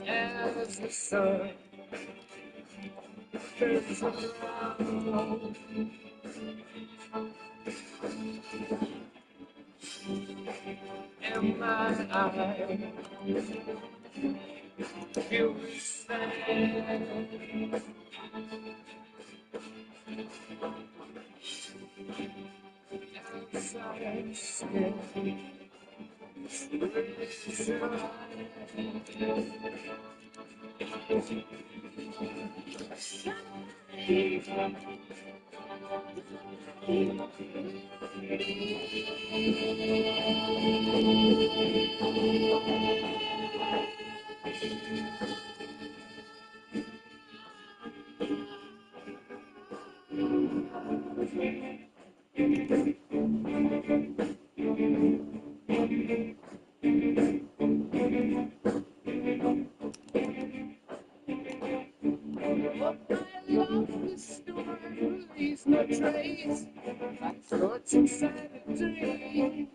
As the sun turns around, and my eyes feel the same. Outside skin is leaves no trace, like thoughts inside a dream.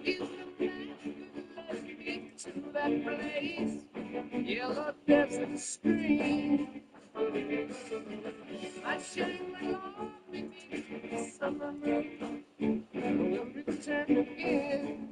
Is the man who led me to that place? Yellow desert screen. I shine my love beneath the summer moon. Will return again.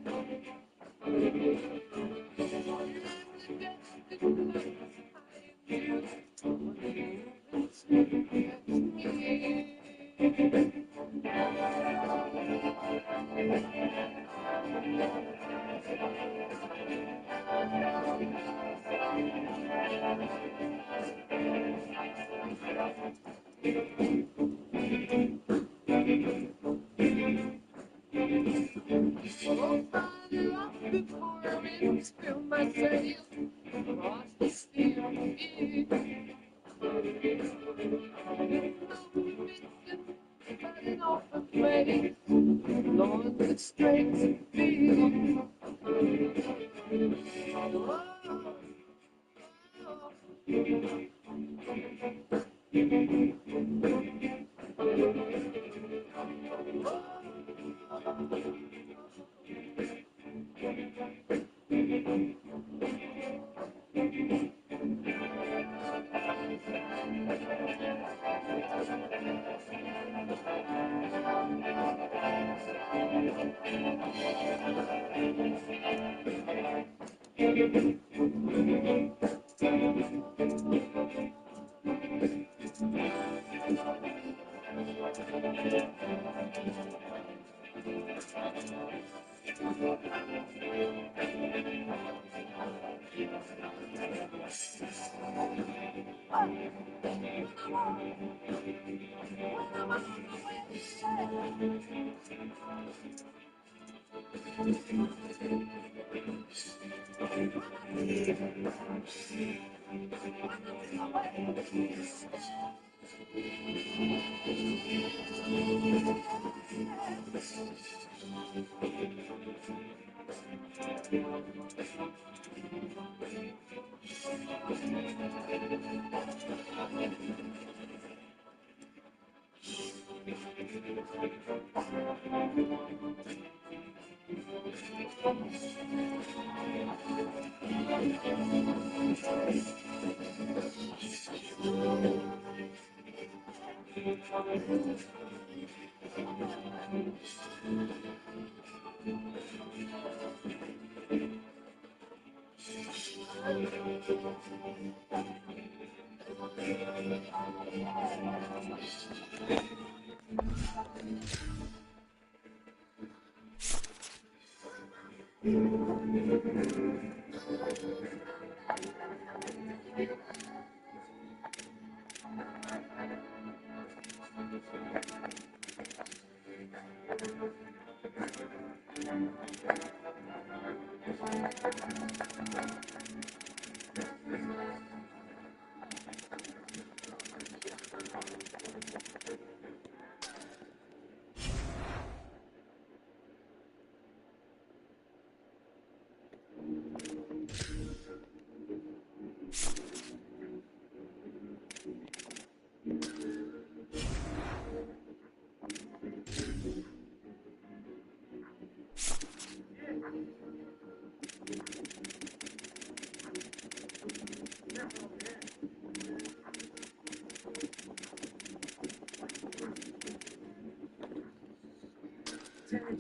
Oh, Father, up before I spill my sail, across the steel sea. Burning off a place, Lord, the strength to be.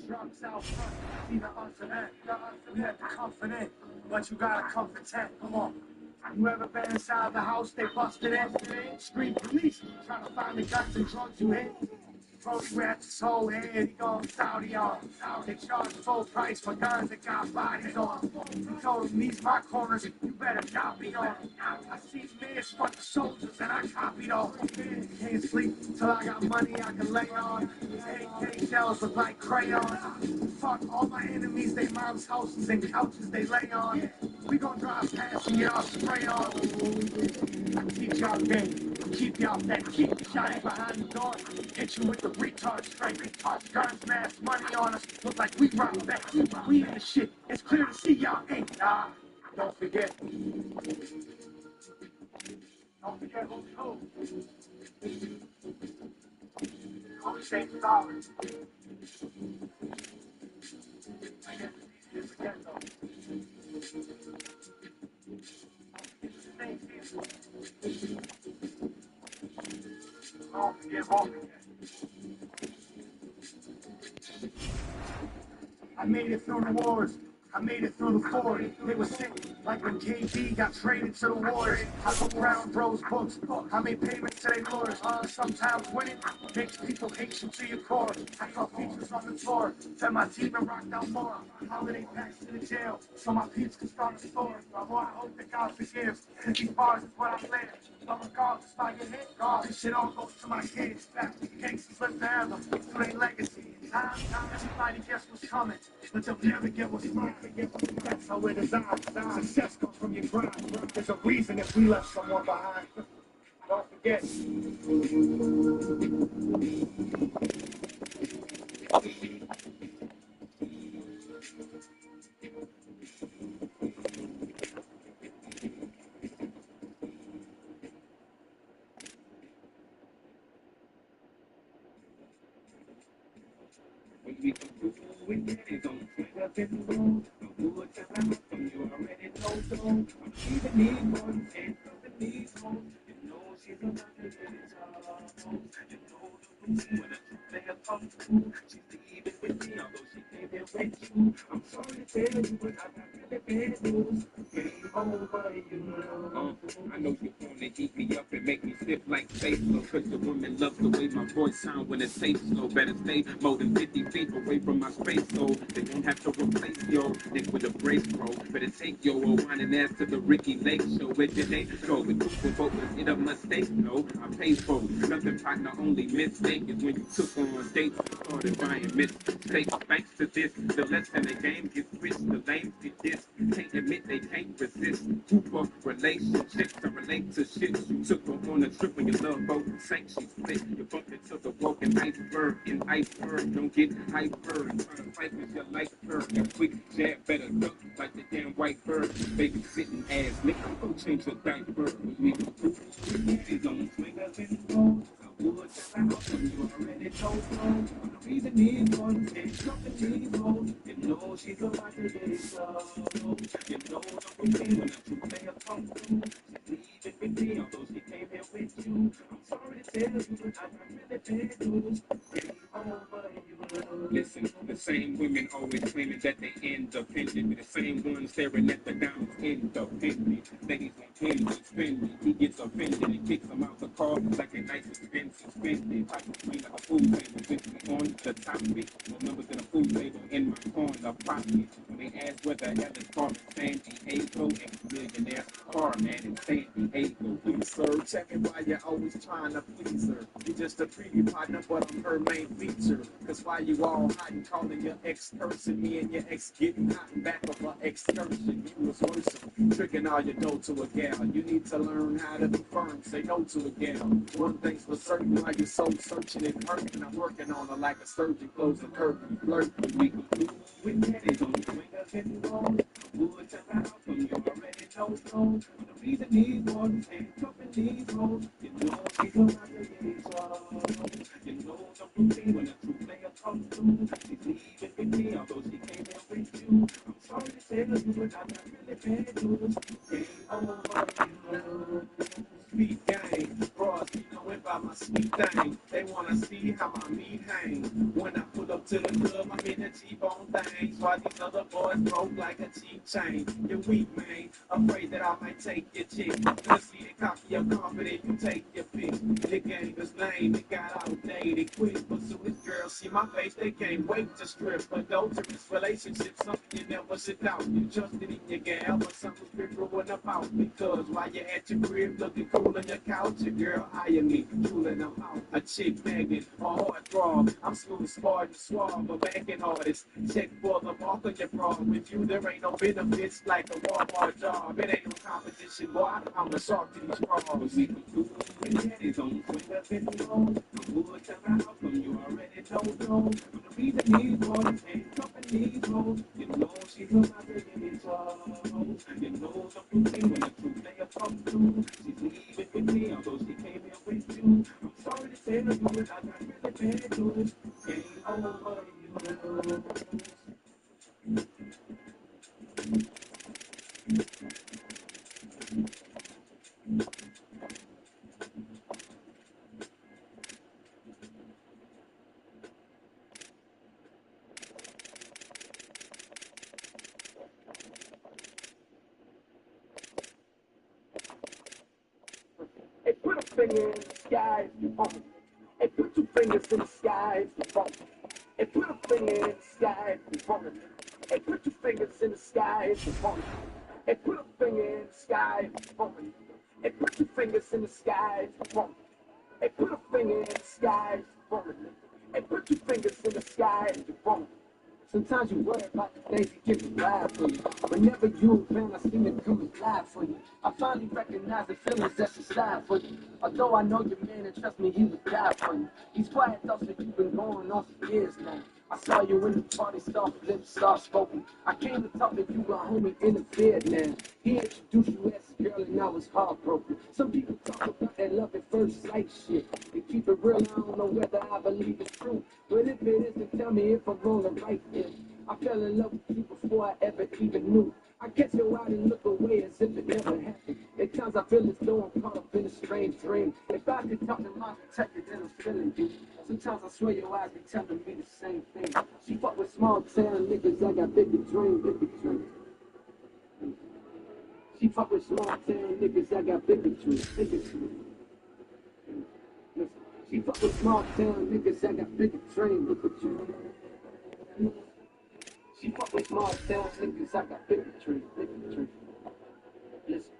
Trucks out front, either us or that, they're confident, but you gotta come content. Come on. You ever been inside the house they busted in? Street police trying to find the guns and drugs you hid. Brody wrapped his whole head, he goes Saudi on. They charge full price for guns that got bodies on. He told him, these my corners, you better copy on. I see men front the soldiers and I copied on. Can't sleep till I got money I can lay on. AK shells look like crayons. Fuck all my enemies, they mom's houses and couches they lay on. We gon' drive past and get our spray on. Teach y'all game, keep y'all that keep shotty behind the door. Hit you with the retard straight. Retard guns, mass money on us. Look like we rock back. We in the shit. It's clear to see y'all ain't. Nah, don't forget. Don't forget who's who. Only save the dollars. I made it through the wars. I made it through the fort. They were sick, like when KD got traded to the Warriors. I look around bros' books. I made payments to their lawyers. Sometimes winning makes people hate you to your core. I saw features on the floor. Fed my team and rocked out more. Holiday packs to the jail, so my peeps can start a store. Boy, I hope that God forgives. These bars is what I live. But regardless if I get hit, God, this shit all goes to my kids. Gangsters live forever through their legacy. Time, everybody guess what's coming, but they'll never get what's mine. That's how it is. Success comes from your grind. There's a reason if we left someone behind. Don't forget. We come through with daddies on the swing up in the room. I'm good to have from you already know so. I'm even need one and something needs home. You know she's about to get it all. You know the room when a true player comes through. She's leaving with me, although she came here with you. I'm sorry to tell you, but I got really bad news. Game over, you know. I know you wanna heat me up and make me stiff like space. Cause the woman loves the way my voice sound when it's safe. So better stay more than 50 feet away from my space. So they won't have to replace yo Nick with a brace, bro. Better take your whining ass to the Ricky Lake show. Where did they go? With two for was it a mistake? No, I paid for it. Nothing partner, only mistake is when you took on dates and started buying mistakes. Thanks to this, the less in the game gets switched. The lames get this. Can't admit they can't resist. Two relationships to relate to shit. You took her on a trip when your love boat sank. She split. You bumped into the broken iceberg. In iceberg, don't get hyper. Try to fight with your life curve. That quick jab better duck like the damn white bird. Baby sitting ass nigga, go change your diaper. We go through. Movies on swingers in the road. I would tell out when you already know so. The reason is one and something needs more. You know she's about to get it slow. You know the routine when a true player comes through. She's leaving with me, although she came here with you. I'm sorry to tell you, but I got really bad news. Listen, the same women always claiming that they independent, but the same ones staring at the diamonds independent. Ladies want him to spend it. He gets offended and kicks them out the car like a nice expensive spending. Type of clean like a food table. Since we on the topic, more members than a food table in my corner pocket. When they ask where the hell is Carmen San Diego, and millionaire car man in San Diego. Please, sir, check it while you're always trying to please her. You're just a preview partner, but I'm her main feature. Cause while you all hot and calling your ex-person, me and your ex getting hot and back of our excursion. You was worse, tricking all your dough to a gal. You need to learn how to be firm, say no to a gal. One thing's for certain, while you're so searching and hurting, I'm working on her like a surgeon, close the curtain, flirting. We can do with daddies on the swing of his roll. Would to out from you already know. The reason these boys ain't cupping these hoes, you know she's a lot of these hoes. You know the routine when a true player comes through. She's leaving with me, although she came here with you. I'm sorry to say that you but I got really bad news. Game over you. Sweet gang, bros be knowing about my sweet thing. They wanna see how my meat hang. When I pull up to the club, I'm in a cheap on things. While these other boys broke like a cheap chain. You're weak, man. Afraid that I might take your chick. Pussy and cocky, you're confident, you take your pick. The game is lame, it got outdated quick. But soon as girls see my face, they can't wait to strip. Adulterous relationships, something you never sit out. You trusted in your gal, but something's been growing about. Because while you're at your crib looking cool on your couch, your girl hire me, drooling them out. A chick begging, a hard throb. I'm smooth, smart, and suave, a backing artist. Check for the mark on your bra. With you, there ain't no benefits like a Walmart job. It ain't no competition, boy. I'm the shark to these frogs. We can do with daddies on the swing of his roll. Would to out from you already know. The reason these boys ain't cupping these hoes, you know she's a lot of these hoes. You know the routine when the truth they are come through. She's leaving with me, although she came here with you. I'm sorry to say to you, but I got really bad news. Game over you. Hey, put a finger in the sky if you want. Hey, put two fingers in the sky if you want. Hey, put a finger in the sky if you want. Hey, put two fingers in the sky if you want. Hey, put a finger in the sky if you want. Hey, put two fingers in the sky if you want. Hey, put a finger in the sky if you want. Hey, put two fingers in the sky if you want. Sometimes you worry about the things you give me life for you. Whenever you around, I seem to come alive for you. I finally recognize the feelings that's inside for you. Although I know your man and trust me, he would die for you. These quiet thoughts that you've been going on for years now. I saw you in the party, soft lips, soft spoken. I came to talk to you, but homie interfered now. He introduced you as a girl and I was heartbroken. Some people talk about that love at first sight shit. They keep it real, I don't know whether I believe it's true. But if it is, then tell me if I'm wrong or right then. I fell in love with you before I ever even knew. I catch your eye and look away as if it never happened. At times I feel as though I'm caught up in a strange dream. If I could talk to my detective, then I'm feeling you. Sometimes I swear your eyes be telling me the same thing. She fuck with small town niggas, I got bigger dreams, bigger dreams. She fuck with small town niggas, I got bigger dreams, bigger dreams. Listen, she fuck with small town niggas, I got bigger dreams, bigger dreams. She fuck with small town niggas, I got bigger dreams, bigger dreams. Listen.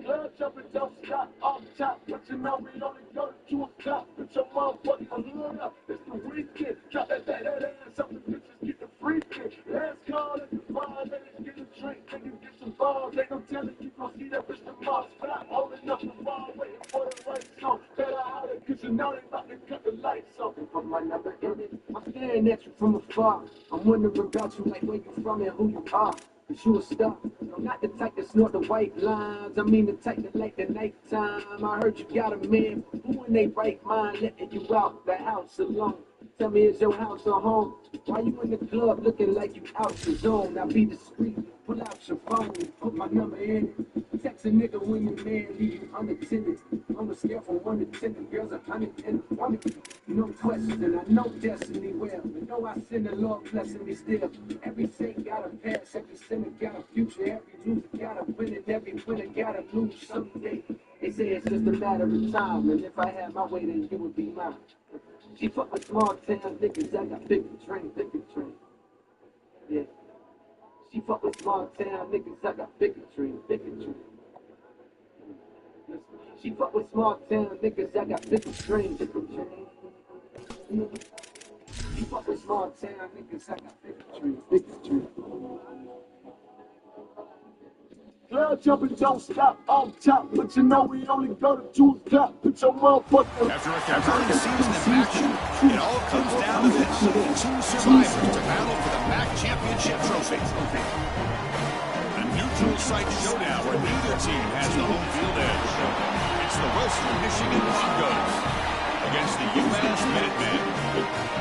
Club jumping, don't stop, off top, but you know we only go to 2 o'clock. Put your motherfucking hood up, it's the weekend. Drop that ass up, the bitches get the freaking. Last call at the bar, let us get a drink, they can get some balls. They gon' tell you gon' see that bitch tomorrow. Stop holding up the bar, waiting for the right song. Better holler, cause you know they about to cut the lights off. And put my number in it, I'm staring at you from afar. I'm wondering about you, like where you from and who you are. Cause you a star, no, not the type that snort the white lines. I mean the type that like the nighttime. I heard you got a man who in they right mind letting you out the house alone. Tell me, is your house or home? Why you in the club looking like you out the zone? Now be discreet, pull out your phone, put my number in. Text a nigga when your man leave you unattended. On the scale from 1 to 10, the girls are 120. No question, I know destiny well. I know I sin the Lord blessing me still. Every saint got a past, every sinner got a future. Every loser got a win, and every winner got to lose someday. They say it's just a matter of time, and if I had my way, then you would be mine. She fuck with small town niggas, I got bigger train. Yeah. She fuck with small town niggas, I got bigger train. She fuck with small town niggas, I got bigger train. She fuck with small town niggas, I got bigger train. Club jumping, don't stop, on top, but you know we only go to 2 o'clock. Put your motherfucker. After a compelling season in action, it all comes down to this. 2 survivors to battle for the MAC championship trophy. A neutral site showdown where neither team has the home field edge. It's the Western Michigan Broncos against the UMASS MINUTEMEN.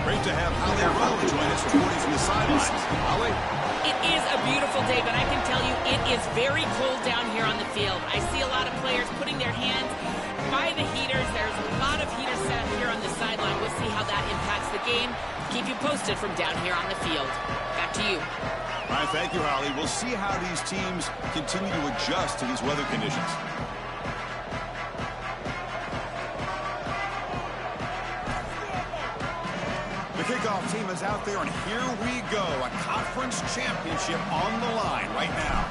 Great to have Holly Rowe join us reporting from the sidelines. Holly? It is a beautiful day, but I can tell you it is very cold down here on the field. I see a lot of players putting their hands by the heaters. There's a lot of heaters set up here on the sideline. We'll see how that impacts the game. Keep you posted from down here on the field. Back to you. All right, thank you, Holly. We'll see how these teams continue to adjust to these weather conditions. The kickoff team is out there, and here we go. A conference championship on the line right now.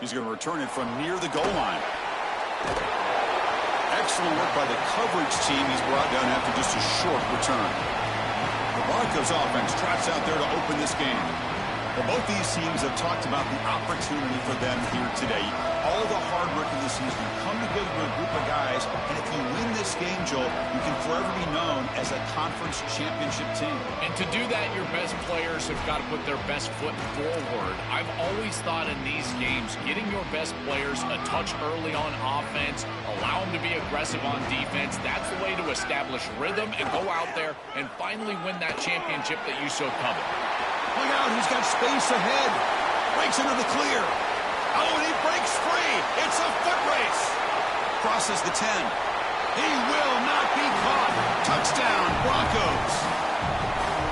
He's going to return it from near the goal line. Excellent work by the coverage team. He's brought down after just a short return. The Broncos offense trots out there to open this game. Well, both these teams have talked about the opportunity for them here today. All the hard work of the season come together with a group of guys, and if you win this game, Joel, you can forever be known as a conference championship team. And to do that, your best players have got to put their best foot forward. I've always thought in these games, getting your best players a touch early on offense, allow them to be aggressive on defense, that's the way to establish rhythm and go out there and finally win that championship that you so covet. Look out, he's got space ahead. Breaks into the clear. Oh, and he breaks free. It's a foot race. Crosses the 10. He will not be caught. Touchdown, Broncos.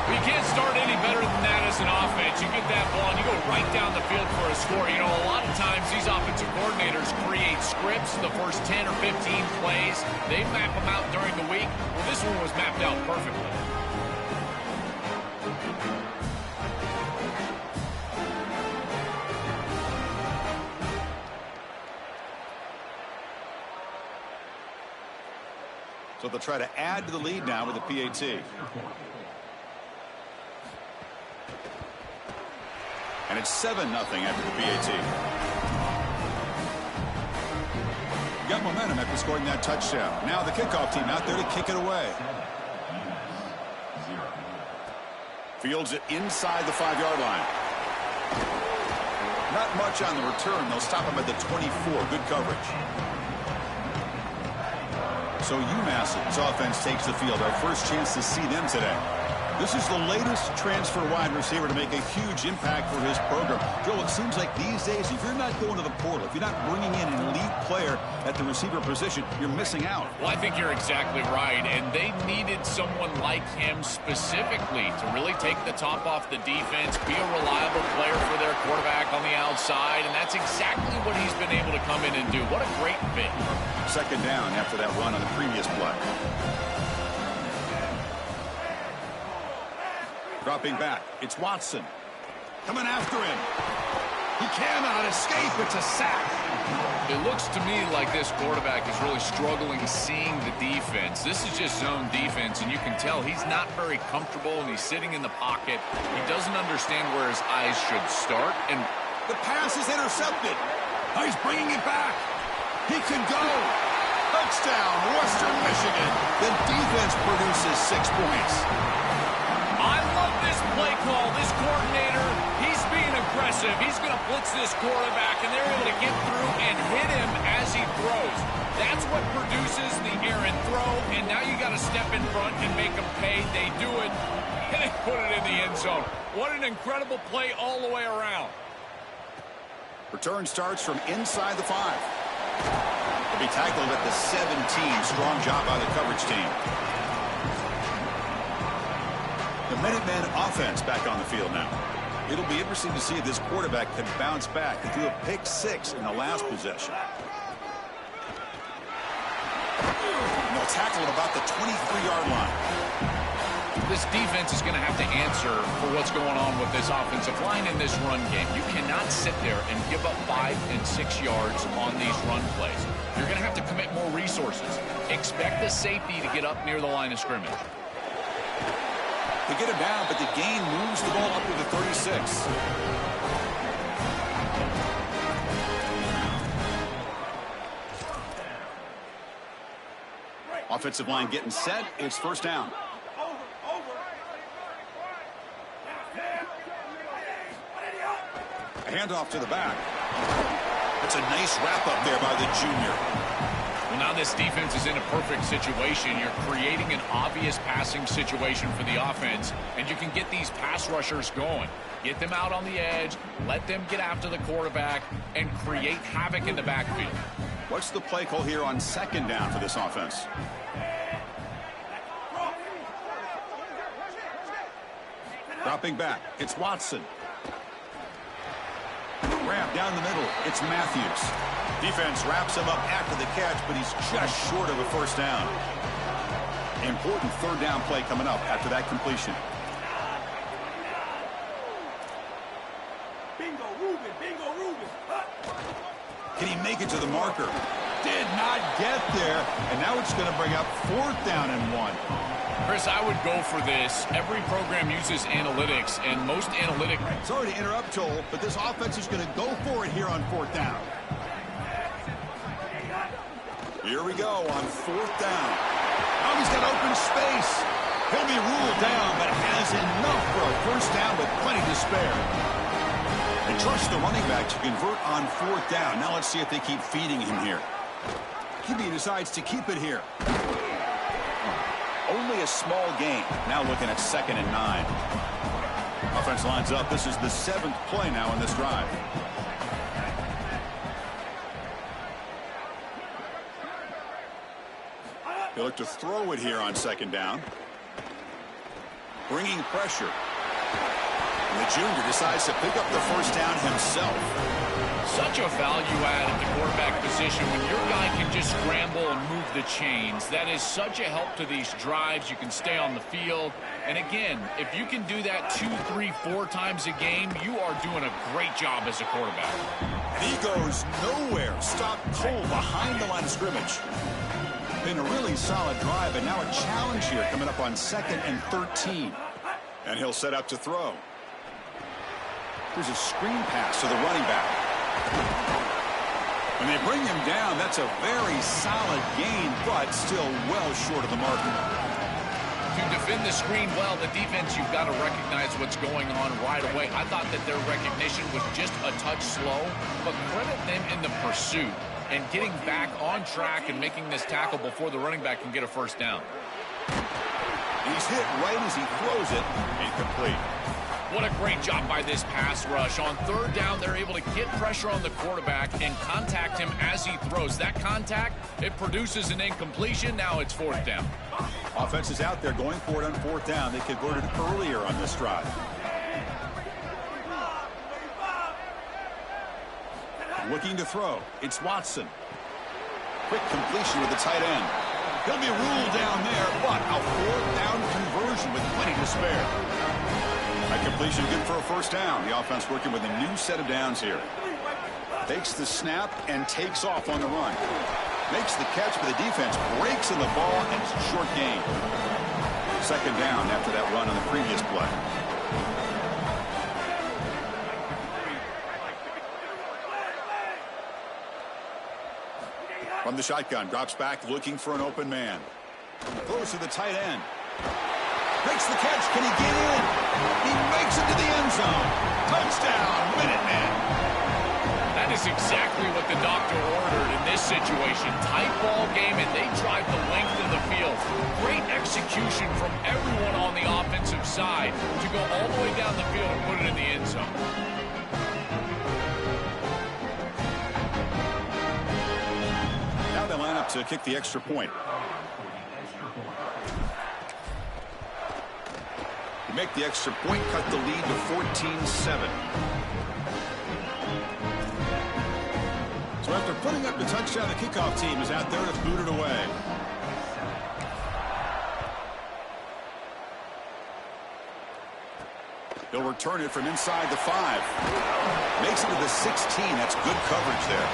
You can't start any better than that as an offense. You get that ball and you go right down the field for a score. You know, a lot of times these offensive coordinators create scripts, the first 10 or 15 plays. They map them out during the week. Well, this one was mapped out perfectly. So they'll try to add to the lead now with a PAT. And it's 7-0 after the PAT. Got momentum after scoring that touchdown. Now the kickoff team out there to kick it away. Fields it inside the 5-yard line. Not much on the return. They'll stop him at the 24. Good coverage. So UMass's offense takes the field. Our first chance to see them today. This is the latest transfer wide receiver to make a huge impact for his program. Joel, it seems like these days, if you're not going to the portal, if you're not bringing in an elite player at the receiver position, you're missing out. Well, I think you're exactly right, and they needed someone like him specifically to really take the top off the defense, be a reliable player for their quarterback on the outside, and that's exactly what he's been able to come in and do. What a great fit. Second down after that run on the previous play. Dropping back, it's Watson. Coming after him. He cannot escape. It's a sack. It looks to me like this quarterback is really struggling seeing the defense. This is just zone defense, and you can tell he's not very comfortable, and he's sitting in the pocket. He doesn't understand where his eyes should start. And the pass is intercepted. Oh, he's bringing it back. He can go. Touchdown, Western Michigan. The defense produces 6 points. I love this play call. This coordinator, he's being aggressive. He's going to blitz this quarterback, and they're able to get through and hit him as he throws. That's what produces the errant throw, and now you got to step in front and make them pay. They do it, and they put it in the end zone. What an incredible play all the way around. Return starts from inside the 5. He'll be tackled at the 17. Strong job by the coverage team. The Minutemen offense back on the field now. It'll be interesting to see if this quarterback can bounce back. He threw a pick 6 in the last possession. They'll tackle at about the 23-yard line. This defense is going to have to answer for what's going on with this offensive line in this run game. You cannot sit there and give up 5 and 6 yards on these run plays. You're going to have to commit more resources. Expect the safety to get up near the line of scrimmage. They get him down, but the gain moves the ball up to the 36. Offensive line getting set. It's first down. A handoff to the back. It's a nice wrap-up there by the junior. Well, now this defense is in a perfect situation. You're creating an obvious passing situation for the offense, and you can get these pass rushers going. Get them out on the edge, let them get after the quarterback, and create havoc in the backfield. What's the play call here on second down for this offense? Dropping back, it's Watson. Ramp down the middle, it's Matthews. Defense wraps him up after the catch, but he's just short of a first down. Important third down play coming up after that completion. Bingo, Ruben, bingo, Ruben. Can he make it to the marker? Did not get there, and now it's going to bring up 4th down and 1. Chris, I would go for this. Every program uses analytics, and most analytic... Sorry to interrupt, Joel, but this offense is going to go for it here on 4th down. Here we go on 4th down. Now he's got open space. He'll be ruled down, but has enough for a first down with plenty to spare. They trust the running back to convert on 4th down. Now let's see if they keep feeding him here. QB decides to keep it here. Only a small gain. Now looking at 2nd and 9. Offense lines up. This is the 7th play now in this drive. They look to throw it here on 2nd down. Bringing pressure. And the junior decides to pick up the first down himself. Such a value add at the quarterback position when your guy can just scramble and move the chains. That is such a help to these drives. You can stay on the field. And again, if you can do that 2, 3, 4 times a game, you are doing a great job as a quarterback. And he goes nowhere. Stopped cold behind the line of scrimmage. Been a really solid drive, and now a challenge here coming up on 2nd and 13. And he'll set up to throw. There's a screen pass to the running back. When they bring him down, that's a very solid gain, but still well short of the mark. To defend the screen well, the defense, you've got to recognize what's going on right away. I thought that their recognition was just a touch slow, but credit them in the pursuit and getting back on track and making this tackle before the running back can get a first down. He's hit right as he throws it. Incomplete. What a great job by this pass rush. On 3rd down, they're able to get pressure on the quarterback and contact him as he throws. That contact, it produces an incompletion. Now it's 4th down. Offense is out there going for it on 4th down. They converted earlier on this drive. Looking to throw. It's Watson. Quick completion with the tight end. He'll be ruled down there, but a 4th down conversion with plenty to spare. That completion good for a first down. The offense working with a new set of downs here. Takes the snap and takes off on the run. Makes the catch, but the defense breaks in the ball, and it's a short gain. 2nd down after that run on the previous play. From the shotgun, drops back looking for an open man. Throws to the tight end. Makes the catch. Can he get in? He makes it to the end zone. Touchdown, Minutemen. That That is exactly what the doctor ordered in this situation. Tight ball game, and they drive the length of the field. Great execution from everyone on the offensive side to go all the way down the field and put it in the end zone. Now they line up to kick the extra point. To make the extra point, cut the lead to 14-7. So after putting up the touchdown, the kickoff team is out there to boot it away. He'll return it from inside the 5. Makes it to the 16. That's good coverage there.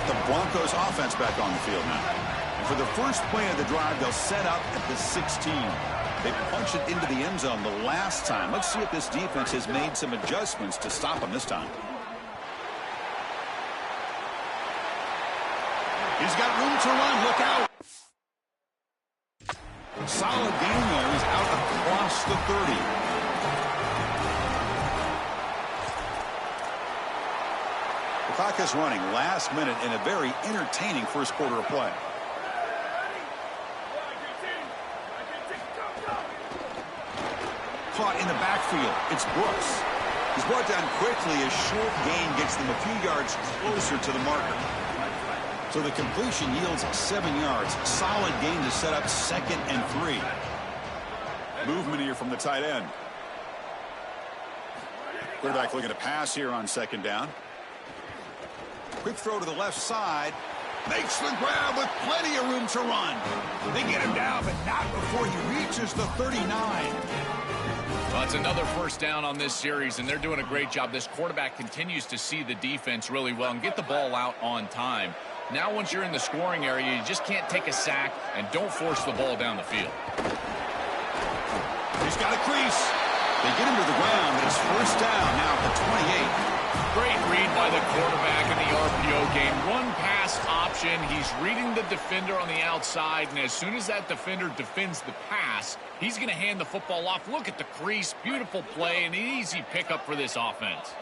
The Broncos offense back on the field now. And for the first play of the drive, they'll set up at the 16. They punched it into the end zone the last time. Let's see if this defense has made some adjustments to stop them this time. He's got room to run. Look out. Solid gain there. He's out across the 30. The clock is running last minute in a very entertaining first quarter of play. Caught in the backfield. It's Brooks. He's brought down quickly. A short gain gets them a few yards closer to the marker. So the completion yields 7 yards. Solid gain to set up 2nd and 3. Movement here from the tight end. Quarterback looking to pass here on 2nd down. Quick throw to the left side. Makes the grab with plenty of room to run. They get him down, but not before he reaches the 39. Well, it's another first down on this series, and they're doing a great job. This quarterback continues to see the defense really well and get the ball out on time. Now, once you're in the scoring area, you just can't take a sack and don't force the ball down the field. He's got a crease. They get him to the ground, but it's first down now at the 28. Great read by the quarterback in the RPO game. Run pass option. He's reading the defender on the outside, and as soon as that defender defends the pass, he's going to hand the football off. Look at the crease. Beautiful play, and an easy pickup for this offense.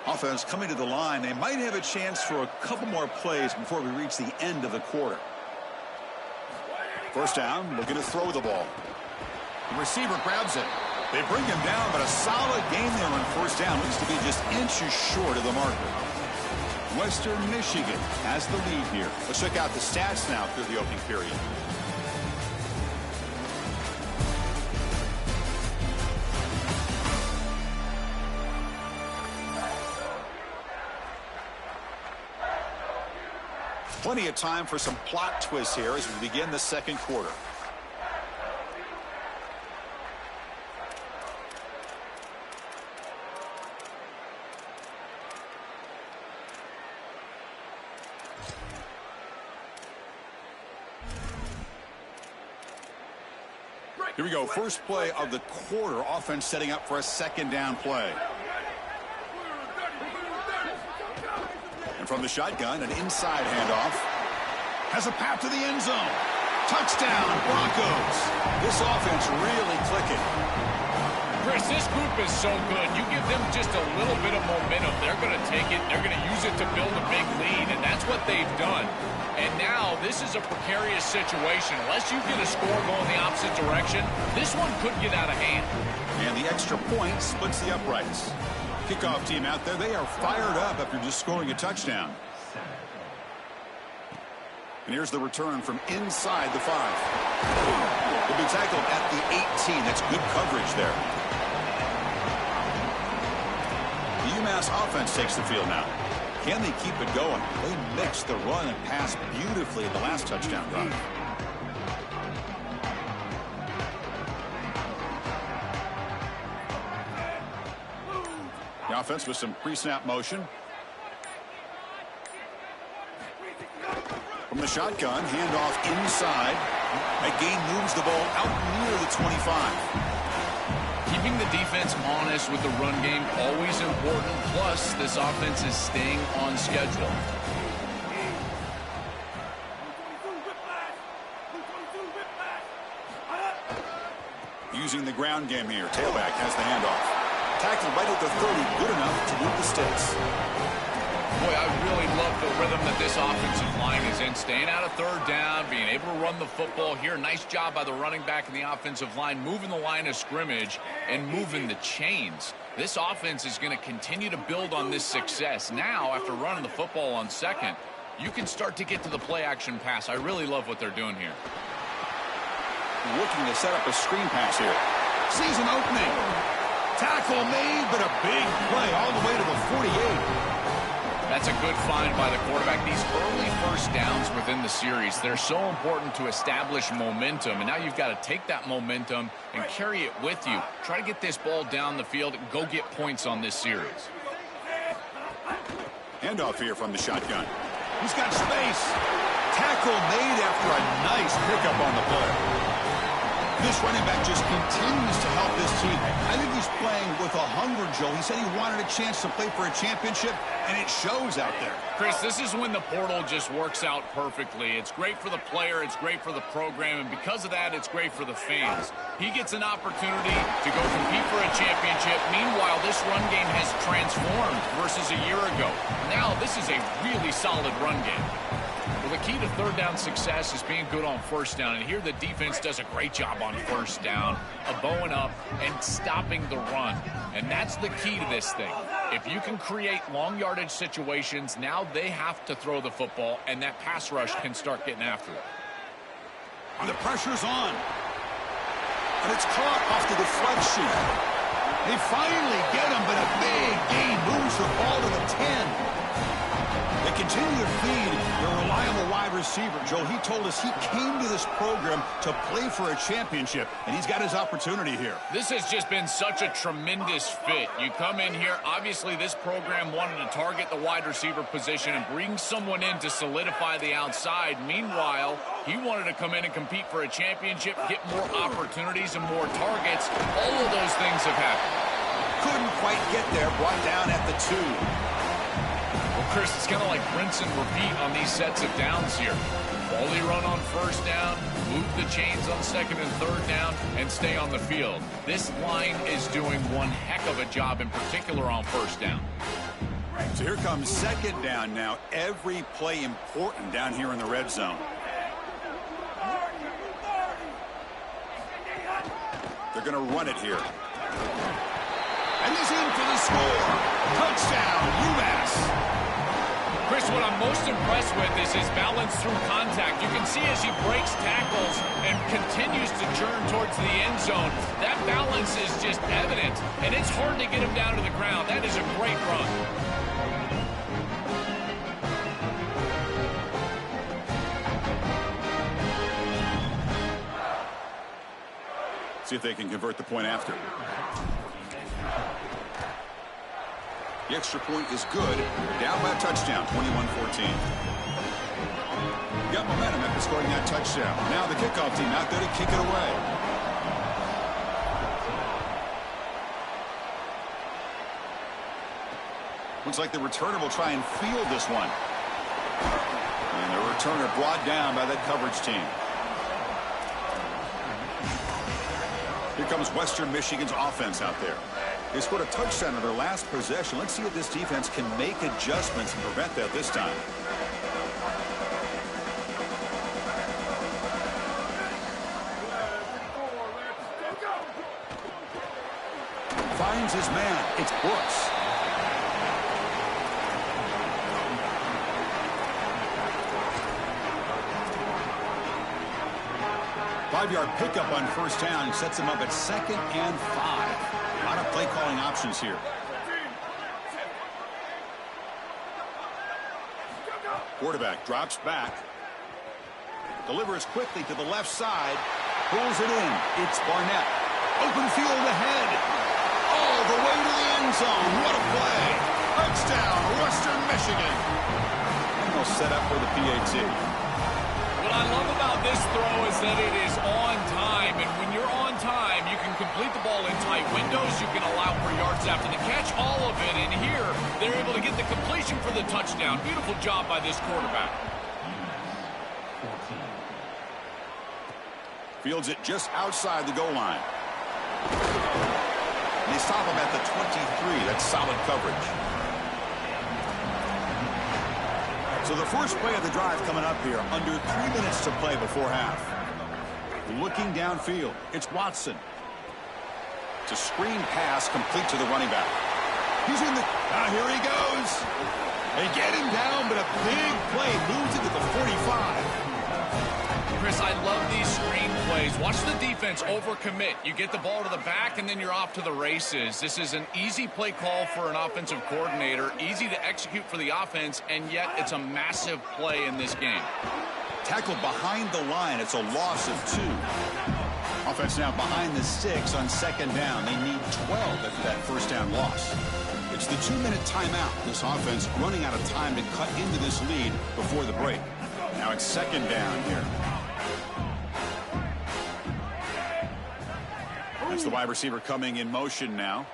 Offense coming to the line. They might have a chance for a couple more plays before we reach the end of the quarter. First down, looking to throw the ball. The receiver grabs it. They bring him down, but a solid game there on first down. Looks to be just inches short of the marker. Western Michigan has the lead here. Let's check out the stats now through the opening period. Plenty of time for some plot twists here as we begin the second quarter. Here we go. First play of the quarter. Offense setting up for a 2nd down play. And from the shotgun, an inside handoff. Has a path to the end zone. Touchdown, Broncos. This offense really clicking. Chris, this group is so good. You give them just a little bit of momentum, they're going to take it. They're going to use it to build a big lead, and that's what they've done. And now this is a precarious situation. Unless you get a score going the opposite direction, this one could get out of hand. And the extra point splits the uprights. Kickoff team out there, they are fired up after just scoring a touchdown. And here's the return from inside the 5. Will be tackled at the 18. That's good coverage there. The UMass offense takes the field now. Can they keep it going? They mixed the run and pass beautifully in the last touchdown drive. The offense with some pre-snap motion. From the shotgun, handoff inside. That gain moves the ball out near the 25. Keeping the defense honest with the run game, always important. Plus, this offense is staying on schedule. Using the ground game here. Tailback has the handoff. Tackled right at the 30, good enough to move the sticks. Boy, I really love the rhythm that this offensive line is in. Staying out of third down, being able to run the football here. Nice job by the running back and the offensive line, moving the line of scrimmage and moving the chains. This offense is going to continue to build on this success. Now, after running the football on second, you can start to get to the play-action pass. I really love what they're doing here. Looking to set up a screen pass here. Sees an opening. Tackle made, but a big play all the way to the 48. That's a good find by the quarterback. These early first downs within the series, they're so important to establish momentum. And now you've got to take that momentum and carry it with you. Try to get this ball down the field and go get points on this series. Handoff here from the shotgun. He's got space. Tackle made after a nice pickup on the play. This running back just continues to help this team. I think he's playing with a hunger, Joe. He said he wanted a chance to play for a championship, and it shows out there. Chris, this is when the portal just works out perfectly. It's great for the player, it's great for the program, and because of that, it's great for the fans. He gets an opportunity to go compete for a championship. Meanwhile, this run game has transformed versus a year ago. Now, this is a really solid run game. Well, the key to third down success is being good on first down. And here the defense does a great job on first down of bowing up and stopping the run. And that's the key to this thing. If you can create long yardage situations, now they have to throw the football, and that pass rush can start getting after it. And the pressure's on. And it's caught off the deflection. They finally get him, but a big gain moves the ball to the 10. They continue to feed their reliable wide receiver. Joe, he told us he came to this program to play for a championship, and he's got his opportunity here. This has just been such a tremendous fit. You come in here, obviously this program wanted to target the wide receiver position and bring someone in to solidify the outside. Meanwhile, he wanted to come in and compete for a championship, get more opportunities and more targets. All of those things have happened. Couldn't quite get there, brought down at the 2. Chris, it's kind of like rinse and repeat on these sets of downs here. Quality run on first down, move the chains on second and third down, and stay on the field. This line is doing one heck of a job, in particular on first down. So here comes second down now. Every play important down here in the red zone. They're going to run it here. And he's in for the score. Touchdown, UMASS. Chris, what I'm most impressed with is his balance through contact. You can see as he breaks tackles and continues to churn towards the end zone, that balance is just evident, and it's hard to get him down to the ground. That is a great run. See if they can convert the point after. The extra point is good. Down by a touchdown, 21-14. Got momentum after scoring that touchdown. Now the kickoff team out there to kick it away. Looks like the returner will try and field this one. And the returner brought down by that coverage team. Here comes Western Michigan's offense out there. They scored a touchdown in their last possession. Let's see if this defense can make adjustments and prevent that this time. Finds his man. It's Brooks. Five-yard pickup on first down sets him up at 2nd and 5. A lot of play-calling options here. Quarterback drops back. Delivers quickly to the left side. Pulls it in. It's Barnett. Open field ahead. All the way to the end zone. What a play. Touchdown, Western Michigan. And they'll set up for the PAT. What I love about this throw is that it is on time, and when you're on time, you can complete the ball in tight windows, you can allow for yards after the catch, all of it, and here, they're able to get the completion for the touchdown. Beautiful job by this quarterback. Fields it just outside the goal line. They stop him at the 23. That's solid coverage. So the first play of the drive coming up here. Under 3 minutes to play before half. Looking downfield. It's Watson. It's a screen pass complete to the running back. He's in the... here he goes. They get him down, but a big play moves into the 45. Chris, I love these screen plays. Watch the defense overcommit. You get the ball to the back, and then you're off to the races. This is an easy play call for an offensive coordinator, easy to execute for the offense, and yet it's a massive play in this game. Tackled behind the line. It's a loss of 2. Offense now behind the 6 on second down. They need 12 after that first down loss. It's the 2-minute timeout. This offense running out of time to cut into this lead before the break. Now it's second down here. That's the wide receiver coming in motion now.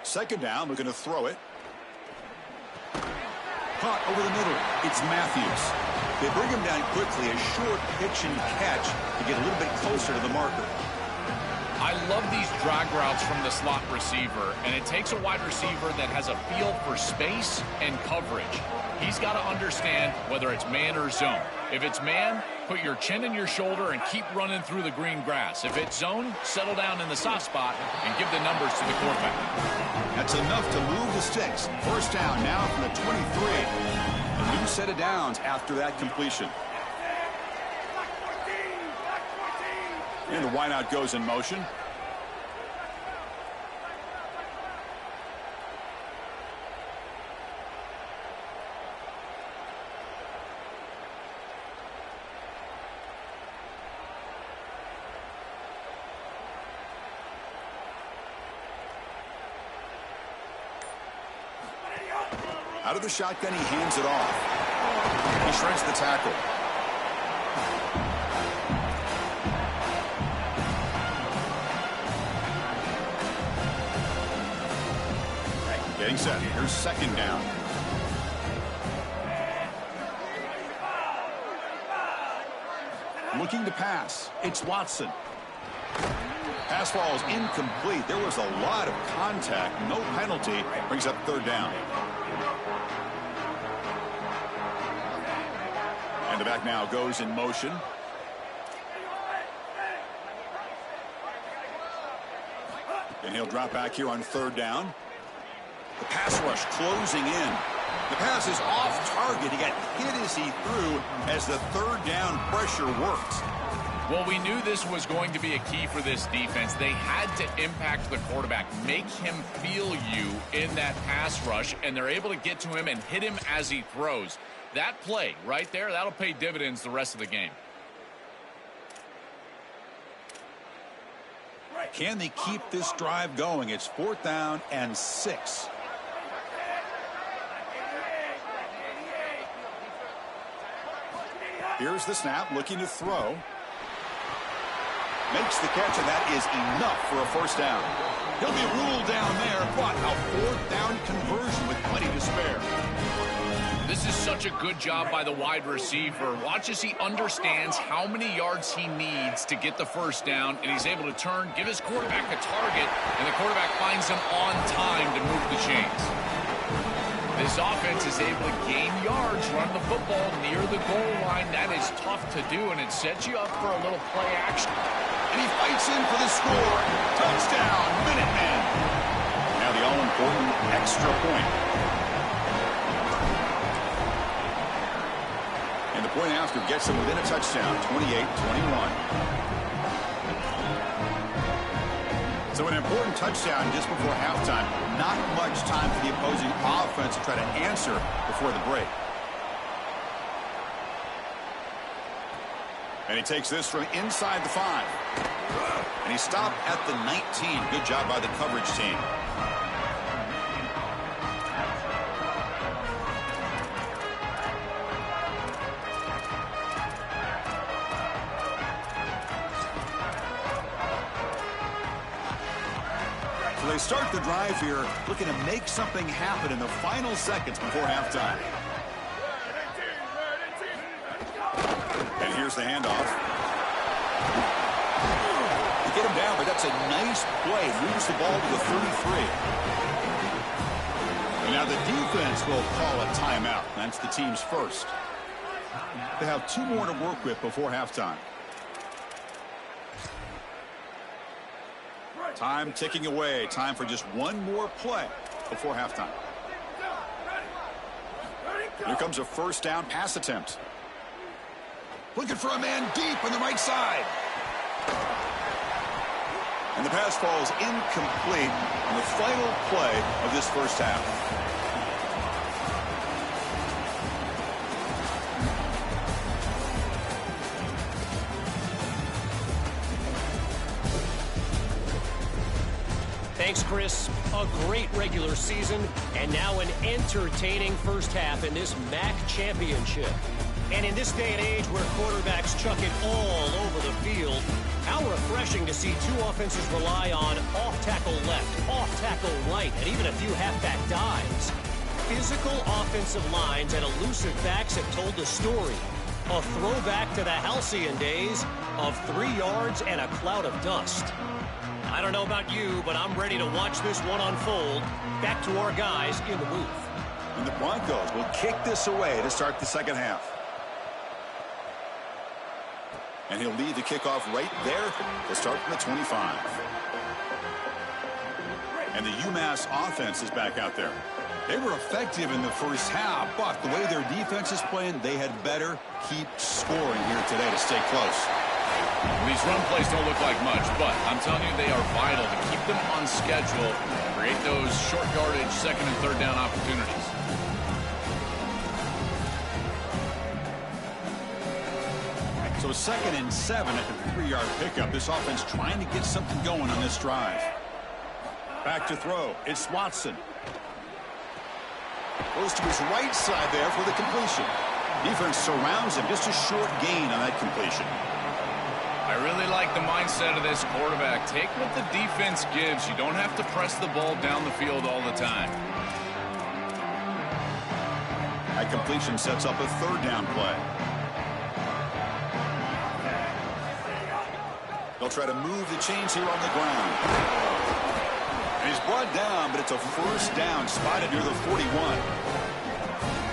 Second down, looking to throw it. Caught over the middle. It's Matthews. They bring him down quickly, a short pitch and catch to get a little bit closer to the marker. I love these drag routes from the slot receiver, and it takes a wide receiver that has a feel for space and coverage. He's got to understand whether it's man or zone. If it's man, put your chin in your shoulder and keep running through the green grass. If it's zone, settle down in the soft spot and give the numbers to the quarterback. That's enough to move the sticks. First down now from the 23. A new set of downs after that completion. And the wideout goes in motion. Out of the shotgun, he hands it off. He shreds the tackle. Getting set. Here's second down. Looking to pass. It's Watson. Pass falls incomplete. There was a lot of contact. No penalty. Brings up third down. And the back now goes in motion. And he'll drop back here on third down. The pass rush closing in. The pass is off target. He got hit as he threw as the third down pressure worked. Well, we knew this was going to be a key for this defense. They had to impact the quarterback, make him feel you in that pass rush, and they're able to get to him and hit him as he throws. That play right there, that'll pay dividends the rest of the game. Can they keep this drive going? It's 4th down and 6. Here's the snap, looking to throw. Makes the catch, and that is enough for a first down. He'll be ruled down there, but a 4th down conversion with plenty to spare. This is such a good job by the wide receiver. Watch as he understands how many yards he needs to get the first down, and he's able to turn, give his quarterback a target, and the quarterback finds him on time to move the chains. This offense is able to gain yards, run the football near the goal line. That is tough to do, and it sets you up for a little play action. And he fights in for the score. Touchdown, Minutemen. Now the all-important extra point. And the point after gets him within a touchdown, 28-21. So an important touchdown just before halftime. Not much time for the opposing offense to try to answer before the break. And he takes this from inside the 5. And he stopped at the 19. Good job by the coverage team. So they start the drive here, looking to make something happen in the final seconds before halftime. Here's the handoff. You get him down, but that's a nice play. Moves the ball to the 33. And now the defense will call a timeout. That's the team's first. They have 2 more to work with before halftime. Time ticking away. Time for just 1 more play before halftime. Here comes a first down pass attempt. Looking for a man deep on the right side. And the pass falls incomplete on the final play of this first half. Thanks, Chris. A great regular season, and now an entertaining first half in this MAC championship. And in this day and age where quarterbacks chuck it all over the field, how refreshing to see 2 offenses rely on off-tackle left, off-tackle right, and even a few halfback dives. Physical offensive lines and elusive backs have told the story. A throwback to the halcyon days of 3 yards and a cloud of dust. I don't know about you, but I'm ready to watch this one unfold. Back to our guys in the booth. And the Broncos will kick this away to start the second half. And he'll lead the kickoff right there to start from the 25. And the UMASS offense is back out there. They were effective in the first half, but the way their defense is playing, they had better keep scoring here today to stay close. These run plays don't look like much, but I'm telling you they are vital to keep them on schedule, create those short yardage second and third down opportunities. So 2nd and 7 at the 3-yard pickup. This offense trying to get something going on this drive. Back to throw. It's Watson. Goes to his right side there for the completion. Defense surrounds him. Just a short gain on that completion. I really like the mindset of this quarterback. Take what the defense gives. You don't have to press the ball down the field all the time. That completion sets up a 3rd down play. They'll try to move the chains here on the ground. And he's brought down, but it's a first down spotted near the 41.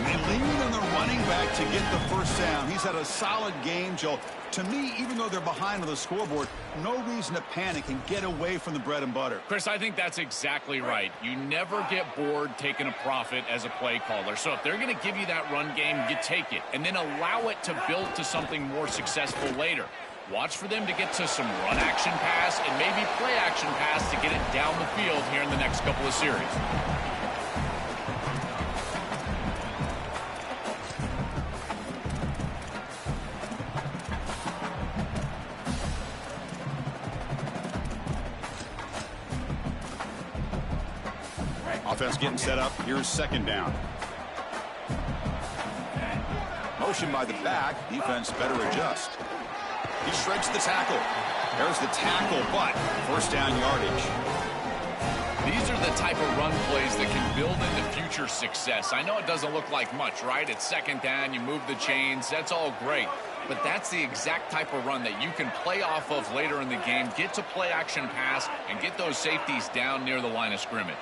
And they lean on the running back to get the first down. He's had a solid game, Joe. To me, even though they're behind on the scoreboard, no reason to panic and get away from the bread and butter. Chris, I think that's exactly right. You never get bored taking a profit as a play caller. So if they're going to give you that run game, you take it. And then allow it to build to something more successful later. Watch for them to get to some run action pass and maybe play action pass to get it down the field here in the next couple of series. Offense getting set up. Here's 2nd down. Motion by the back. Defense better adjust. He shreds the tackle. There's the tackle, but first down yardage. These are the type of run plays that can build into future success. I know it doesn't look like much, right? It's 2nd down, you move the chains, that's all great. But that's the exact type of run that you can play off of later in the game, get to play action pass, and get those safeties down near the line of scrimmage.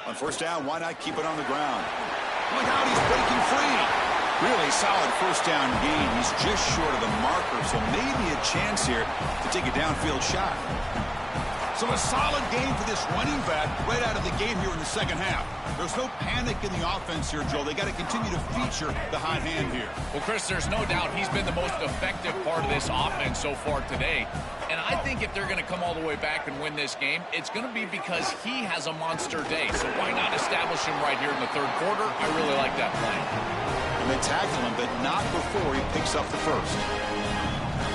On first down, why not keep it on the ground? Look out, he's breaking free. Really solid first down gain. He's just short of the marker, so maybe a chance here to take a downfield shot. So a solid game for this running back right out of the game here in the second half. There's no panic in the offense here, Joel. They got to continue to feature the hot hand here. Well, Chris, there's no doubt he's been the most effective part of this offense so far today. And I think if they're going to come all the way back and win this game, it's going to be because he has a monster day. So why not establish him right here in the 3rd quarter? I really like that play. And they tackle him, but not before he picks up the first.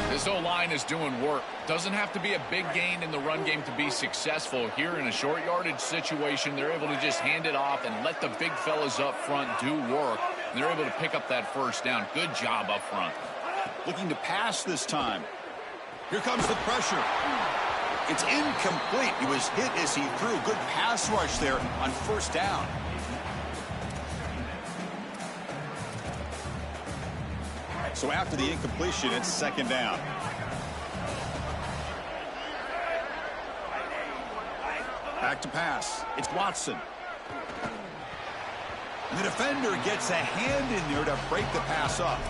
This O-line is doing work. Doesn't have to be a big gain in the run game to be successful. Here in a short yardage situation, they're able to just hand it off and let the big fellas up front do work. And they're able to pick up that first down. Good job up front. Looking to pass this time. Here comes the pressure. It's incomplete. He was hit as he threw. Good pass rush there on first down. So after the incompletion, it's second down. Back to pass. It's Watson. And the defender gets a hand in there to break the pass up.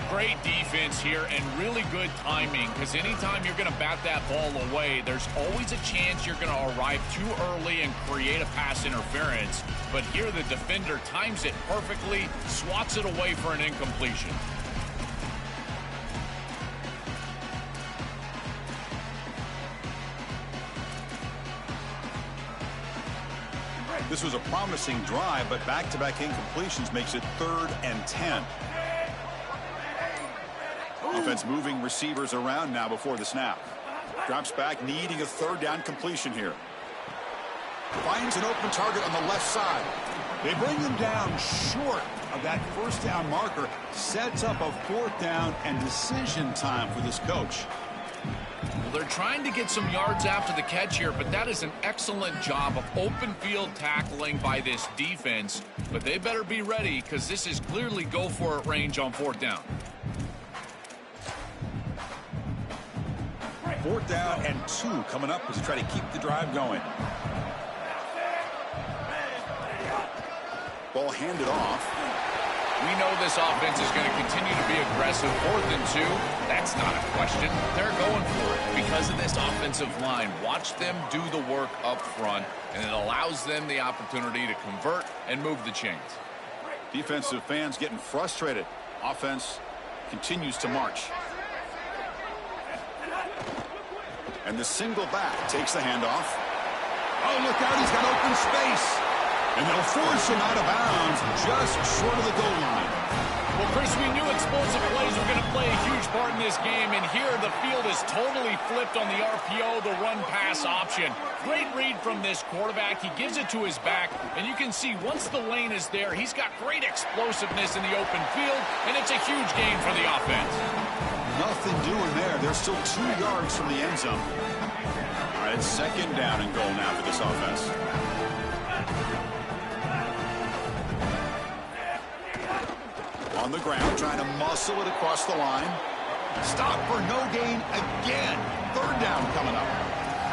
Great defense here and really good timing, because anytime you're going to bat that ball away, there's always a chance you're going to arrive too early and create a pass interference. But here the defender times it perfectly, swats it away for an incompletion. This was a promising drive, but back-to-back incompletions makes it 3rd and 10. Offense moving receivers around now before the snap. Drops back, needing a 3rd down completion here. Finds an open target on the left side. They bring him down short of that 1st down marker. Sets up a 4th down and decision time for this coach. Well, they're trying to get some yards after the catch here, but that is an excellent job of open field tackling by this defense. But they better be ready, because this is clearly go-for-it range on 4th down. 4th down and 2 coming up as they try to keep the drive going. Ball handed off. We know this offense is going to continue to be aggressive. 4th and 2, that's not a question. They're going for it because of this offensive line. Watch them do the work up front, and it allows them the opportunity to convert and move the chains. Defensive fans getting frustrated. Offense continues to march. And the single back takes the handoff. Oh, look out, he's got open space. And they'll force him out of bounds just short of the goal line. Well, Chris, we knew explosive plays were going to play a huge part in this game, and here the field is totally flipped on the RPO, the run-pass option. Great read from this quarterback. He gives it to his back, and you can see once the lane is there, he's got great explosiveness in the open field, and it's a huge gain for the offense. Nothing doing there. They're still 2 yards from the end zone. All right, it's second down and goal now for this offense. On the ground, trying to muscle it across the line. Stop for no gain again. 3rd down coming up.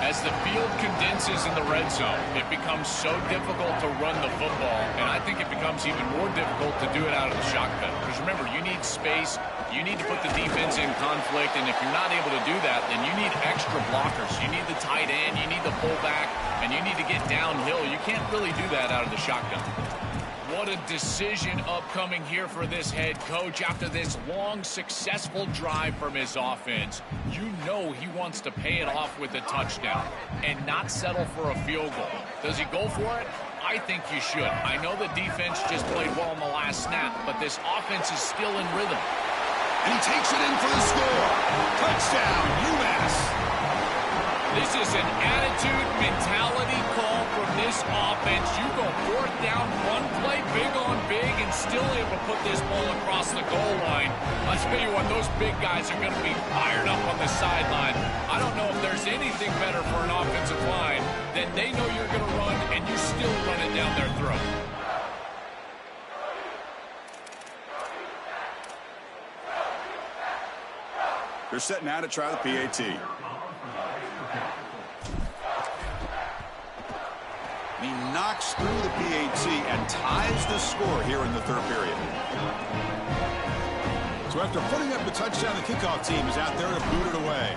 As the field condenses in the red zone, it becomes so difficult to run the football, and I think it becomes even more difficult to do it out of the shotgun. Because remember, you need space, you need to put the defense in conflict, and if you're not able to do that, then you need extra blockers. You need the tight end, you need the fullback, and you need to get downhill. You can't really do that out of the shotgun. What a decision upcoming here for this head coach after this long, successful drive from his offense. You know he wants to pay it off with a touchdown and not settle for a field goal. Does he go for it? I think you should. I know the defense just played well in the last snap, but this offense is still in rhythm. And he takes it in for the score. Touchdown, UMASS. This is an attitude, mentality call from this offense. You go 4th down, run play, big on big, and still able to put this ball across the goal line. I'll tell you what, those big guys are going to be fired up on the sideline. I don't know if there's anything better for an offensive line than they know you're going to run, and you still run it down their throat. They're setting out to try the PAT. He knocks through the PAT and ties the score here in the 3rd period. So after putting up the touchdown, the kickoff team is out there to boot it away.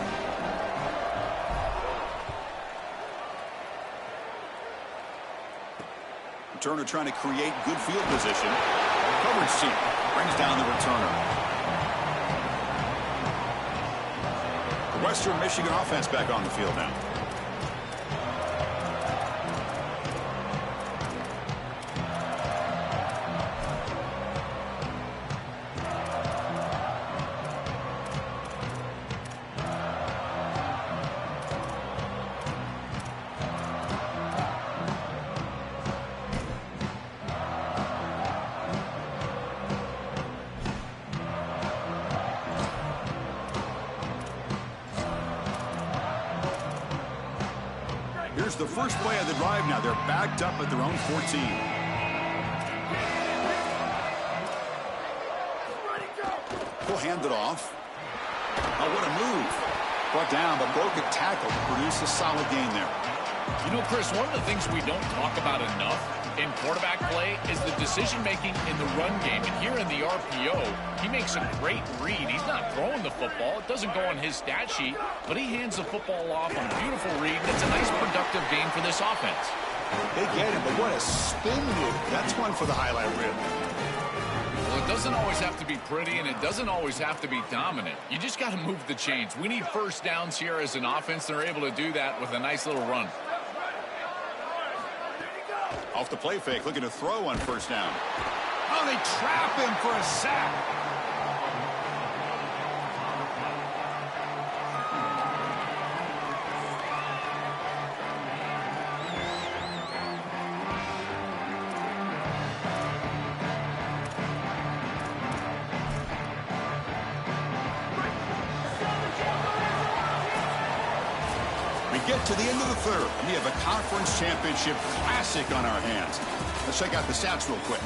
Returner trying to create good field position. Coverage team brings down the returner. The Western Michigan offense back on the field now. Here's the first play of the drive now. They're backed up at their own 14. hand it off. Oh, what a move. Brought down, but broke a tackle to produce a solid gain there. You know, Chris, one of the things we don't talk about enough in quarterback play is the decision-making in the run game. And here in the RPO, he makes a great read. He's not throwing the football. It doesn't go on his stat sheet, but he hands the football off on a beautiful read. And it's a nice, productive game for this offense. They get it, but what a spin move. That's one for the highlight reel. Well, it doesn't always have to be pretty, and it doesn't always have to be dominant. You just got to move the chains. We need first downs here as an offense. They're able to do that with a nice little run. Off the play fake, looking to throw on first down. Oh, they trap him for a sack. Get to the end of the third, and we have a conference championship classic on our hands. Let's check out the stats real quick.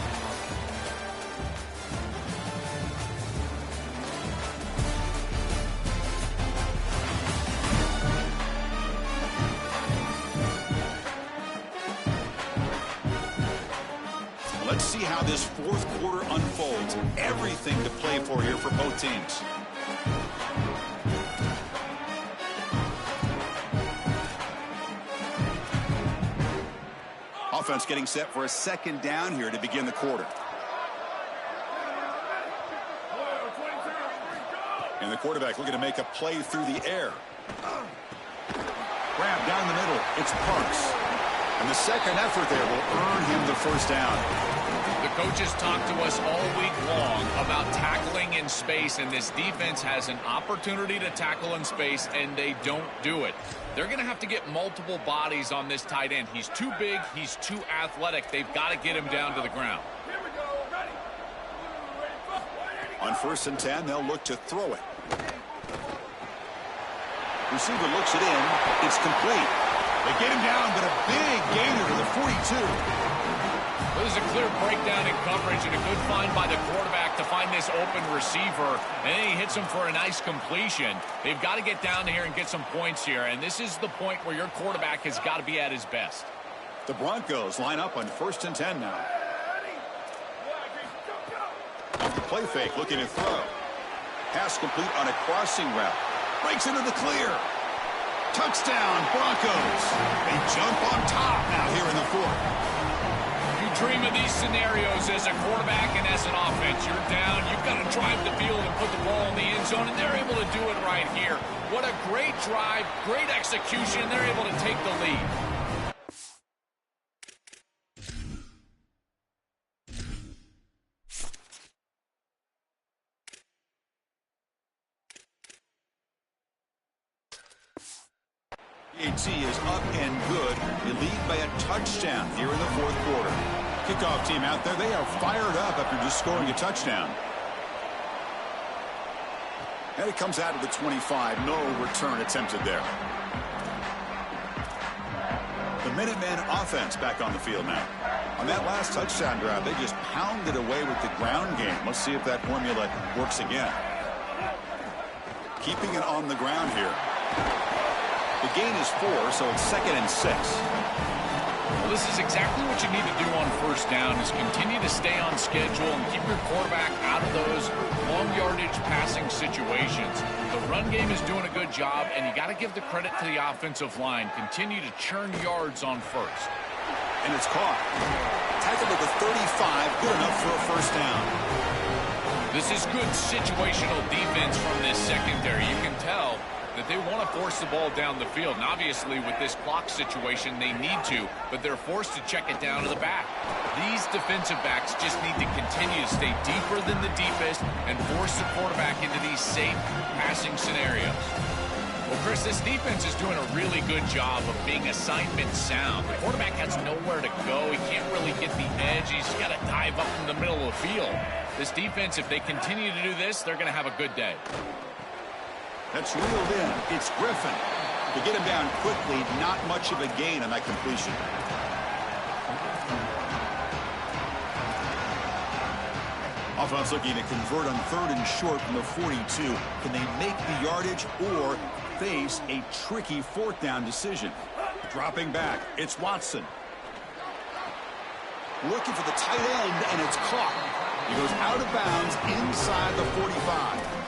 Let's see how this fourth quarter unfolds. Everything to play for here for both teams. Offense getting set for a second down here to begin the quarter. And the quarterback looking to make a play through the air. Grab down the middle. It's Parks. And the second effort there will earn him the first down. The coaches talked to us all week long about tackling in space, and this defense has an opportunity to tackle in space, and they don't do it. They're going to have to get multiple bodies on this tight end. He's too big. He's too athletic. They've got to get him down to the ground. On 1st and 10, they'll look to throw it. Receiver looks it in. It's complete. They get him down, but a big gainer to the 42. This is a clear breakdown in coverage and a good find by the quarterback to find this open receiver. And then he hits him for a nice completion. They've got to get down here and get some points here. And this is the point where your quarterback has got to be at his best. The Broncos line up on 1st and 10 now. Off the play fake, looking to throw. Pass complete on a crossing route. Breaks into the clear. Touchdown, Broncos. They jump on top now here in the fourth. Dream of these scenarios as a quarterback and as an offense. You're down, you've got to drive the field and put the ball in the end zone, and they're able to do it right here. What a great drive, great execution. They're able to take the lead. AT is up and good. You lead by a touchdown here in the fourth quarter. Kickoff team out there, they are fired up after just scoring a touchdown. And it comes out of the 25. No return attempted there. The Minutemen offense back on the field now. On that last touchdown drive, they just pounded away with the ground game. Let's see if that formula works again. Keeping it on the ground here. The gain is 4, so it's 2nd and 6. Well, this is exactly what you need to do on first down is continue to stay on schedule and keep your quarterback out of those long yardage passing situations. The run game is doing a good job, and you got to give the credit to the offensive line. Continue to churn yards on first. And it's caught. Tackled at the 35, good enough for a first down. This is good situational defense from this secondary. You can tell that they want to force the ball down the field. And obviously, with this clock situation, they need to, but they're forced to check it down to the back. These defensive backs just need to continue to stay deeper than the deepest and force the quarterback into these safe passing scenarios. Well, Chris, this defense is doing a really good job of being assignment sound. The quarterback has nowhere to go. He can't really get the edge. He's got to dive up in the middle of the field. This defense, if they continue to do this, they're going to have a good day. That's reeled in. It's Griffin. To get him down quickly, not much of a gain on that completion. Offense looking to convert on 3rd and short from the 42. Can they make the yardage or face a tricky 4th down decision? Dropping back, it's Watson. Looking for the tight end, and it's caught. He goes out of bounds inside the 45.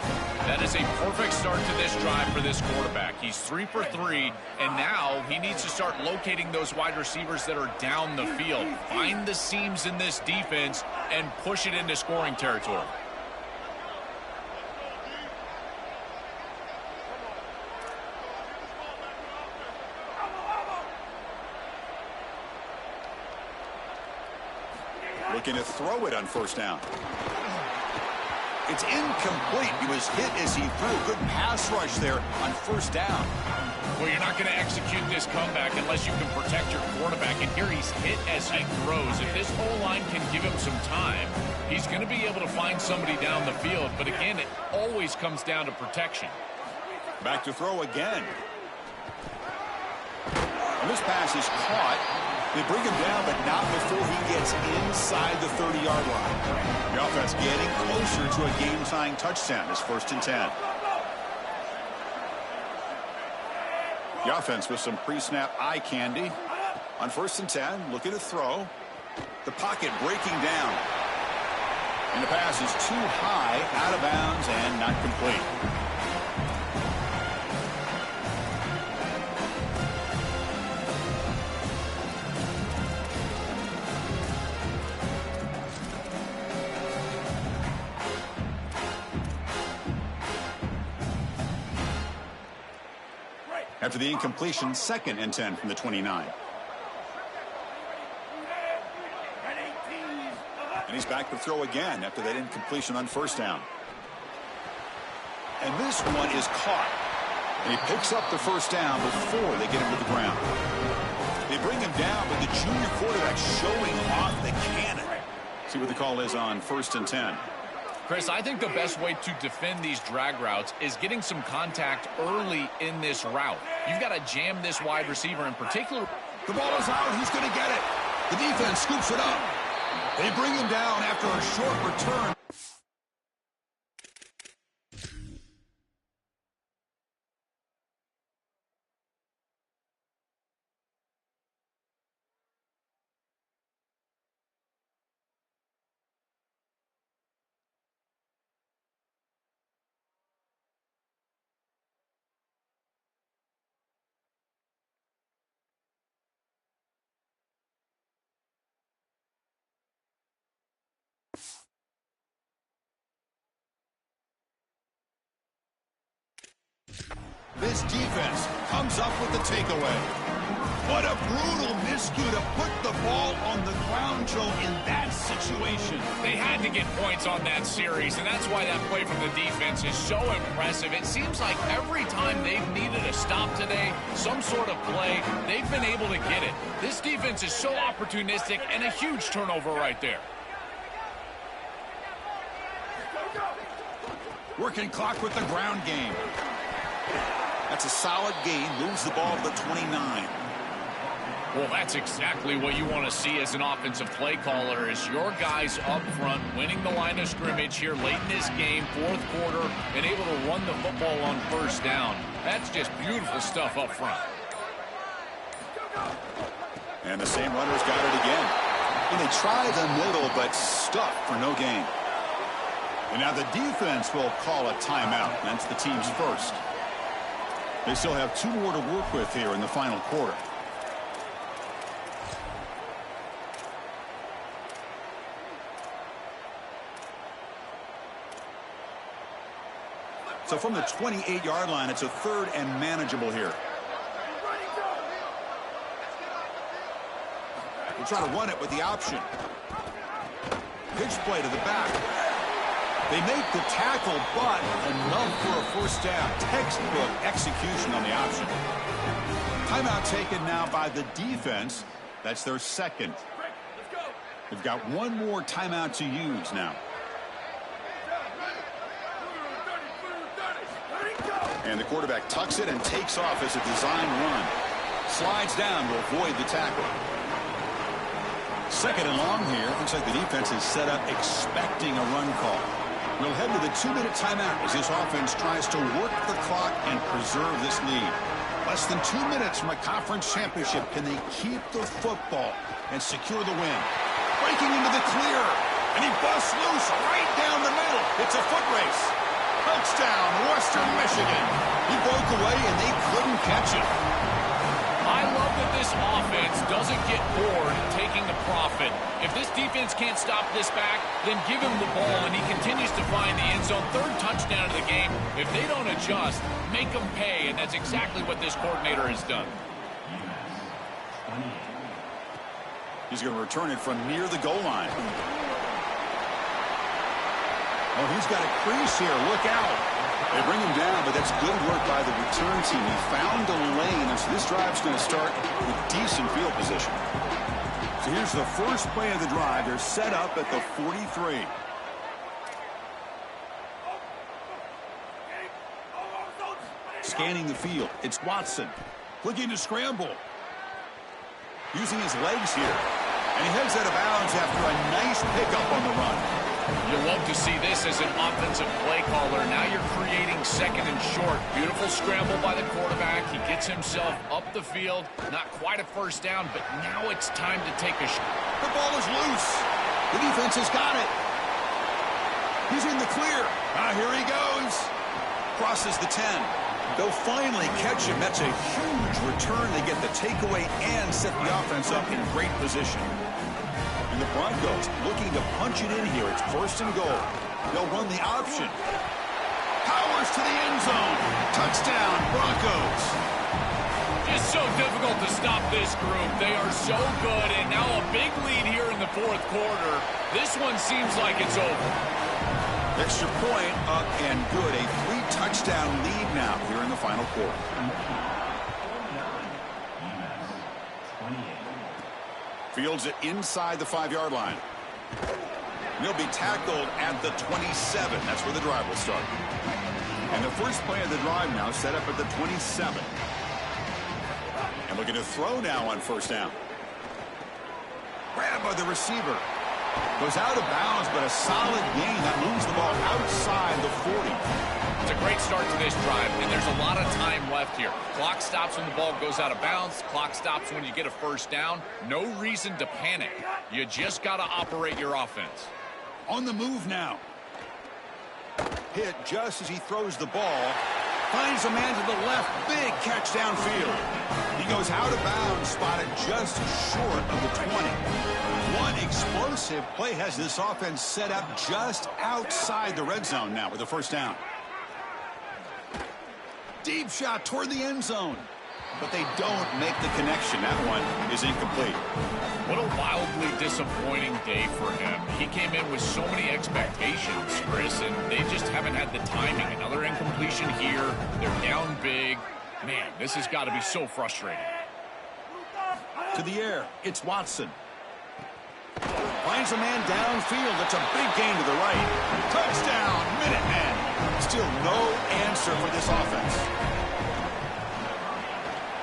That is a perfect start to this drive for this quarterback. He's 3 for 3, and now he needs to start locating those wide receivers that are down the field. Find the seams in this defense and push it into scoring territory. Looking to throw it on 1st down. It's incomplete. He was hit as he threw a good pass rush there on 1st down. Well, you're not going to execute this comeback unless you can protect your quarterback. And here he's hit as he throws. If this O-line can give him some time, he's going to be able to find somebody down the field. But again, it always comes down to protection. Back to throw again. And this pass is caught. They bring him down, but not before he gets inside the 30-yard line. The offense getting closer to a game-tying touchdown. It's 1st and 10. The offense with some pre-snap eye candy. On 1st and 10, looking to throw. The pocket breaking down. And the pass is too high, out of bounds, and not complete. After the incompletion, 2nd and 10 from the 29. And he's back to throw again after that incompletion on 1st down. And this one is caught. And he picks up the 1st down before they get him to the ground. They bring him down, but the junior quarterback showing off the cannon. See what the call is on 1st and 10. Chris, I think the best way to defend these drag routes is getting some contact early in this route. You've got to jam this wide receiver in particular. The ball is out. Who's going to get it? The defense scoops it up. They bring him down after a short return. This defense comes up with the takeaway. What a brutal miscue to put the ball on the ground, Joe, in that situation. They had to get points on that series, and that's why that play from the defense is so impressive. It seems like every time they've needed a stop today, some sort of play, they've been able to get it. This defense is so opportunistic, and a huge turnover right there. Working clock with the ground game. That's a solid gain. Moves the ball to the 29. Well, that's exactly what you want to see as an offensive play caller, is your guys up front winning the line of scrimmage here late in this game, 4th quarter, and able to run the football on 1st down. That's just beautiful stuff up front. And the same runner's got it again. And they try the middle, but stuck for no gain. And now the defense will call a timeout. That's the team's first. They still have 2 more to work with here in the final quarter. So from the 28-yard line, it's a 3rd and manageable here. We'll try to run it with the option. Pitch play to the back. They make the tackle, but enough for a 1st down. Textbook execution on the option. Timeout taken now by the defense. That's their 2nd. They've got 1 more timeout to use now. And the quarterback tucks it and takes off as a design run. Slides down to avoid the tackle. Second and long here. Looks like the defense is set up expecting a run call. We'll head to the 2-minute timeout as this offense tries to work the clock and preserve this lead. Less than 2 minutes from a conference championship. Can they keep the football and secure the win? Breaking into the clear, and he busts loose right down the middle. It's a foot race. Touchdown, Western Michigan. He broke away, and they couldn't catch him. I love that this offense doesn't get bored taking the profit. If this defense can't stop this back, then give him the ball, and he continues to find the end zone. Third touchdown of the game. If they don't adjust, make them pay, and that's exactly what this coordinator has done. He's going to return it from near the goal line. Oh, he's got a crease here. Look out. They bring him down, but that's good work by the return team. He found a lane, and so this drive's going to start with decent field position. So here's the first play of the drive. They're set up at the 43. Scanning the field. It's Watson. Looking to scramble. Using his legs here. And he heads out of bounds after a nice pickup on the run. You love to see this as an offensive play caller. Now you're creating second and short. Beautiful scramble by the quarterback. He gets himself up the field. Not quite a first down, but now it's time to take a shot. The ball is loose. The defense has got it. He's in the clear. Here he goes. Crosses the 10. They'll finally catch him. That's a huge return. They get the takeaway and set the offense up in great position. And the Broncos looking to punch it in here. It's first and goal. They'll run the option. Powers to the end zone. Touchdown, Broncos. It's so difficult to stop this group. They are so good, and now a big lead here in the fourth quarter. This one seems like it's over. Extra point up and good. A 3-touchdown lead now here in the final quarter. Fields it inside the 5-yard line. He'll be tackled at the 27. That's where the drive will start. And the first play of the drive now set up at the 27. And looking to throw now on first down. Grabbed by the receiver. Goes out of bounds, but a solid gain that moves the ball outside the 40. It's a great start to this drive, and there's a lot of time left here. Clock stops when the ball goes out of bounds. Clock stops when you get a first down. No reason to panic. You just got to operate your offense. On the move now. Hit just as he throws the ball. Finds a man to the left. Big catch downfield. He goes out of bounds, spotted just short of the 20. One explosive play has this offense set up just outside the red zone now with a first down. Deep shot toward the end zone. But they don't make the connection. That one is incomplete. What a wildly disappointing day for him. He came in with so many expectations, Chris, and they just haven't had the timing. Another incompletion here. They're down big. Man, this has got to be so frustrating. To the air, it's Watson. Finds a man downfield. It's a big gain to the right. Touchdown, Minutemen. Still no answer for this offense.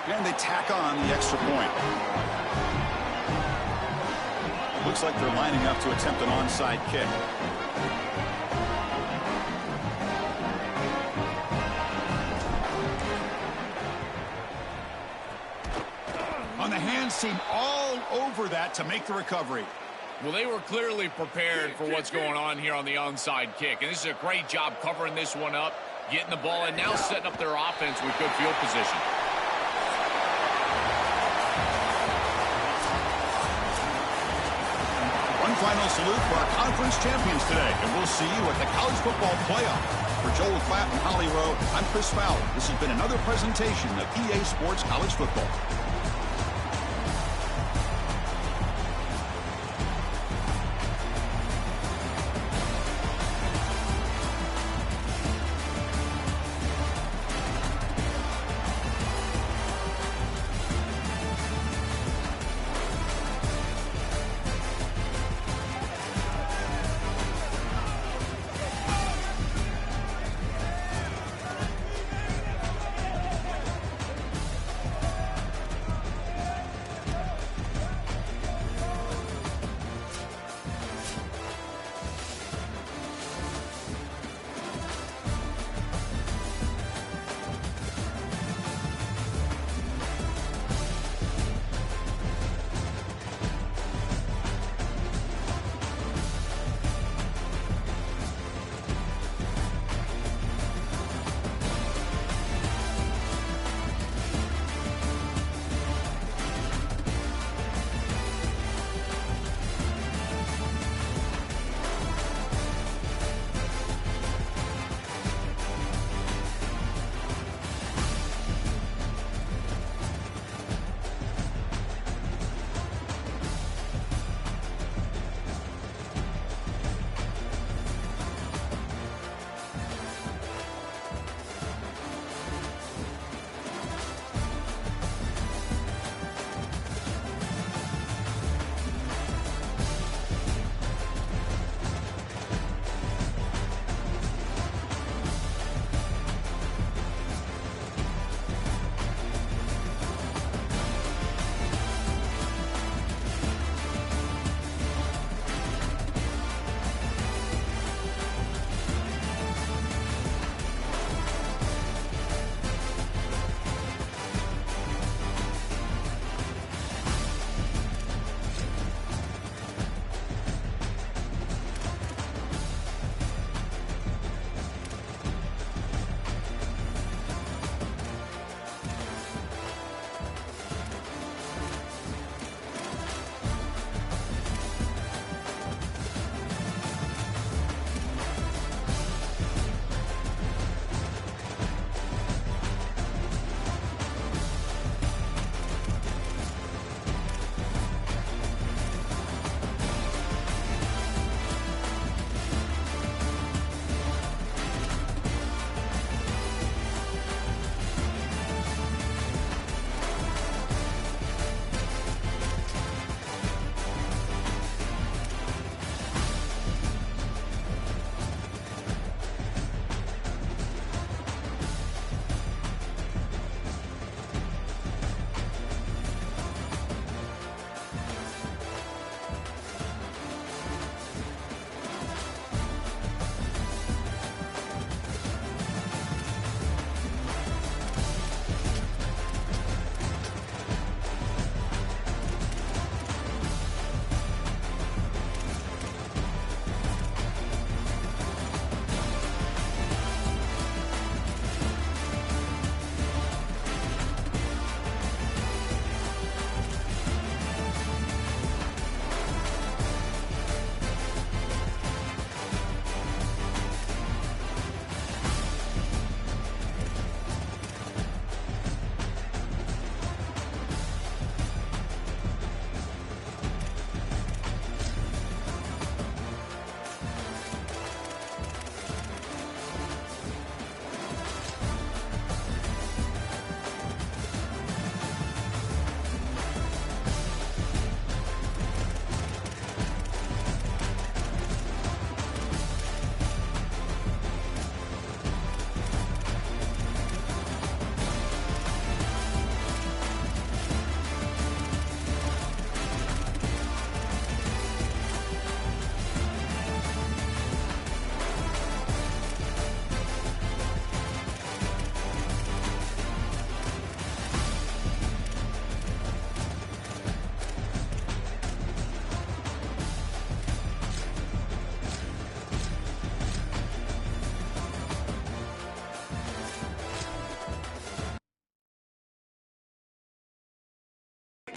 And they tack on the extra point. Looks like they're lining up to attempt an onside kick. On the hands team all over that to make the recovery. Well, they were clearly prepared for what's going on here on the onside kick. And this is a great job covering this one up, getting the ball, and now setting up their offense with good field position. One final salute for our conference champions today. And we'll see you at the College Football Playoff. For Joel Klatt and Holly Rowe, I'm Chris Fowler. This has been another presentation of EA Sports College Football.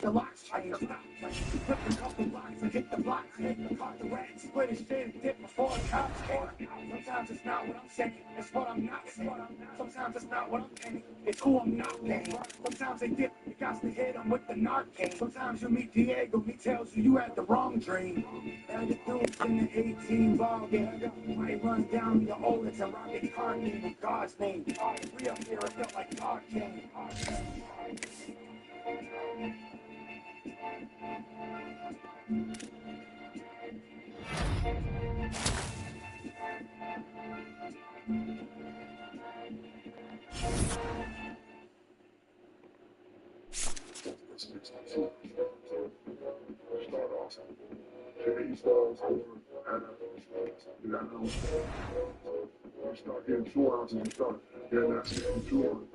the locks change. Flip a couple blocks and hit the block. Hit the block, the rat, split his shit, dip before the cops came. Sometimes it's not what I'm saying, it's what I'm not saying. Sometimes it's not what I'm paying, it's who I'm not paying. Sometimes they dip, you got to hit them with the Narcan. Sometimes you meet Diego, he tells you had the wrong dream. And the dudes in the 18 ball game might run down the oldest and rock a car name in God's name. We up here, it felt like God came. You start getting 2 ounces, you start getting that 62 on.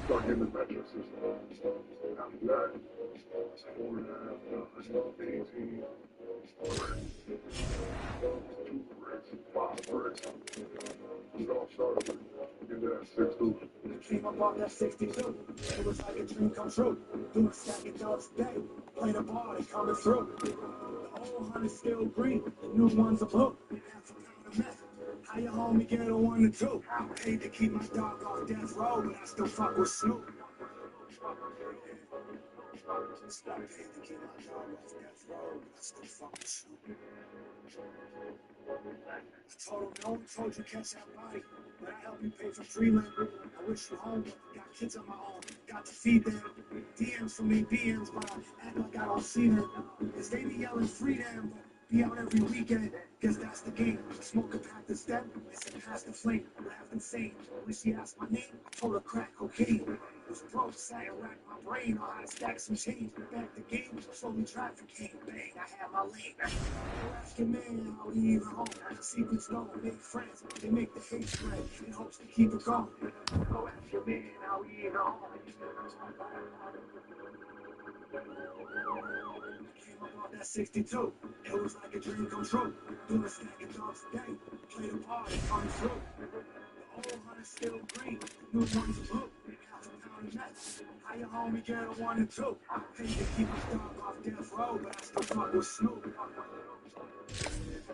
Start getting the metrics. After that, 4.5, 18, 2 bricks, 5 bricks. It all started into that 6'2". Came up on that 62. It was like a dream come true. Doing a stack of dubs a day. Play the ball, they coming through. The old hunt is still green. The new ones are blue. Half a pound of meth. How your homie get a 1 to 2? I hate to keep my dog off death row, but I still fuck with Snoop. I hate to keep my dog off death row, but I still fuck with Snoop. I told him, no one told you catch that body, but I help you pay for free rent. I wish you home, got kids of my own, got to feed them. DMs for me, DMs, but I act like I don't see them. Cause they be yelling free them, but be out every weekend. Guess that's the game. Smoke a pack to step, I said pass the flame. Laughed insane. When she asked my name, I told her crack cocaine. Was broke, sat and racked my brain on how to stack some change. Back the game, slowly traffic came. Bang, I had my lane. Ask your man how he even home. Secrets don't make friends. They make the hate spread in hopes to keep it going. Go ask your man how he even home. Came up off that 62. It was like a dream come true. Doing a stack of dogs a day. Play the party, come through. The old hunt is still green. The new ones are blue. Half a pound of meth. How your homie get a 1 and 2? I hate to keep my dog off death row, but I still fuck with Snoop. I hate to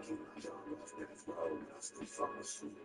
keep my dog off death row, but I still fuck with Snoop.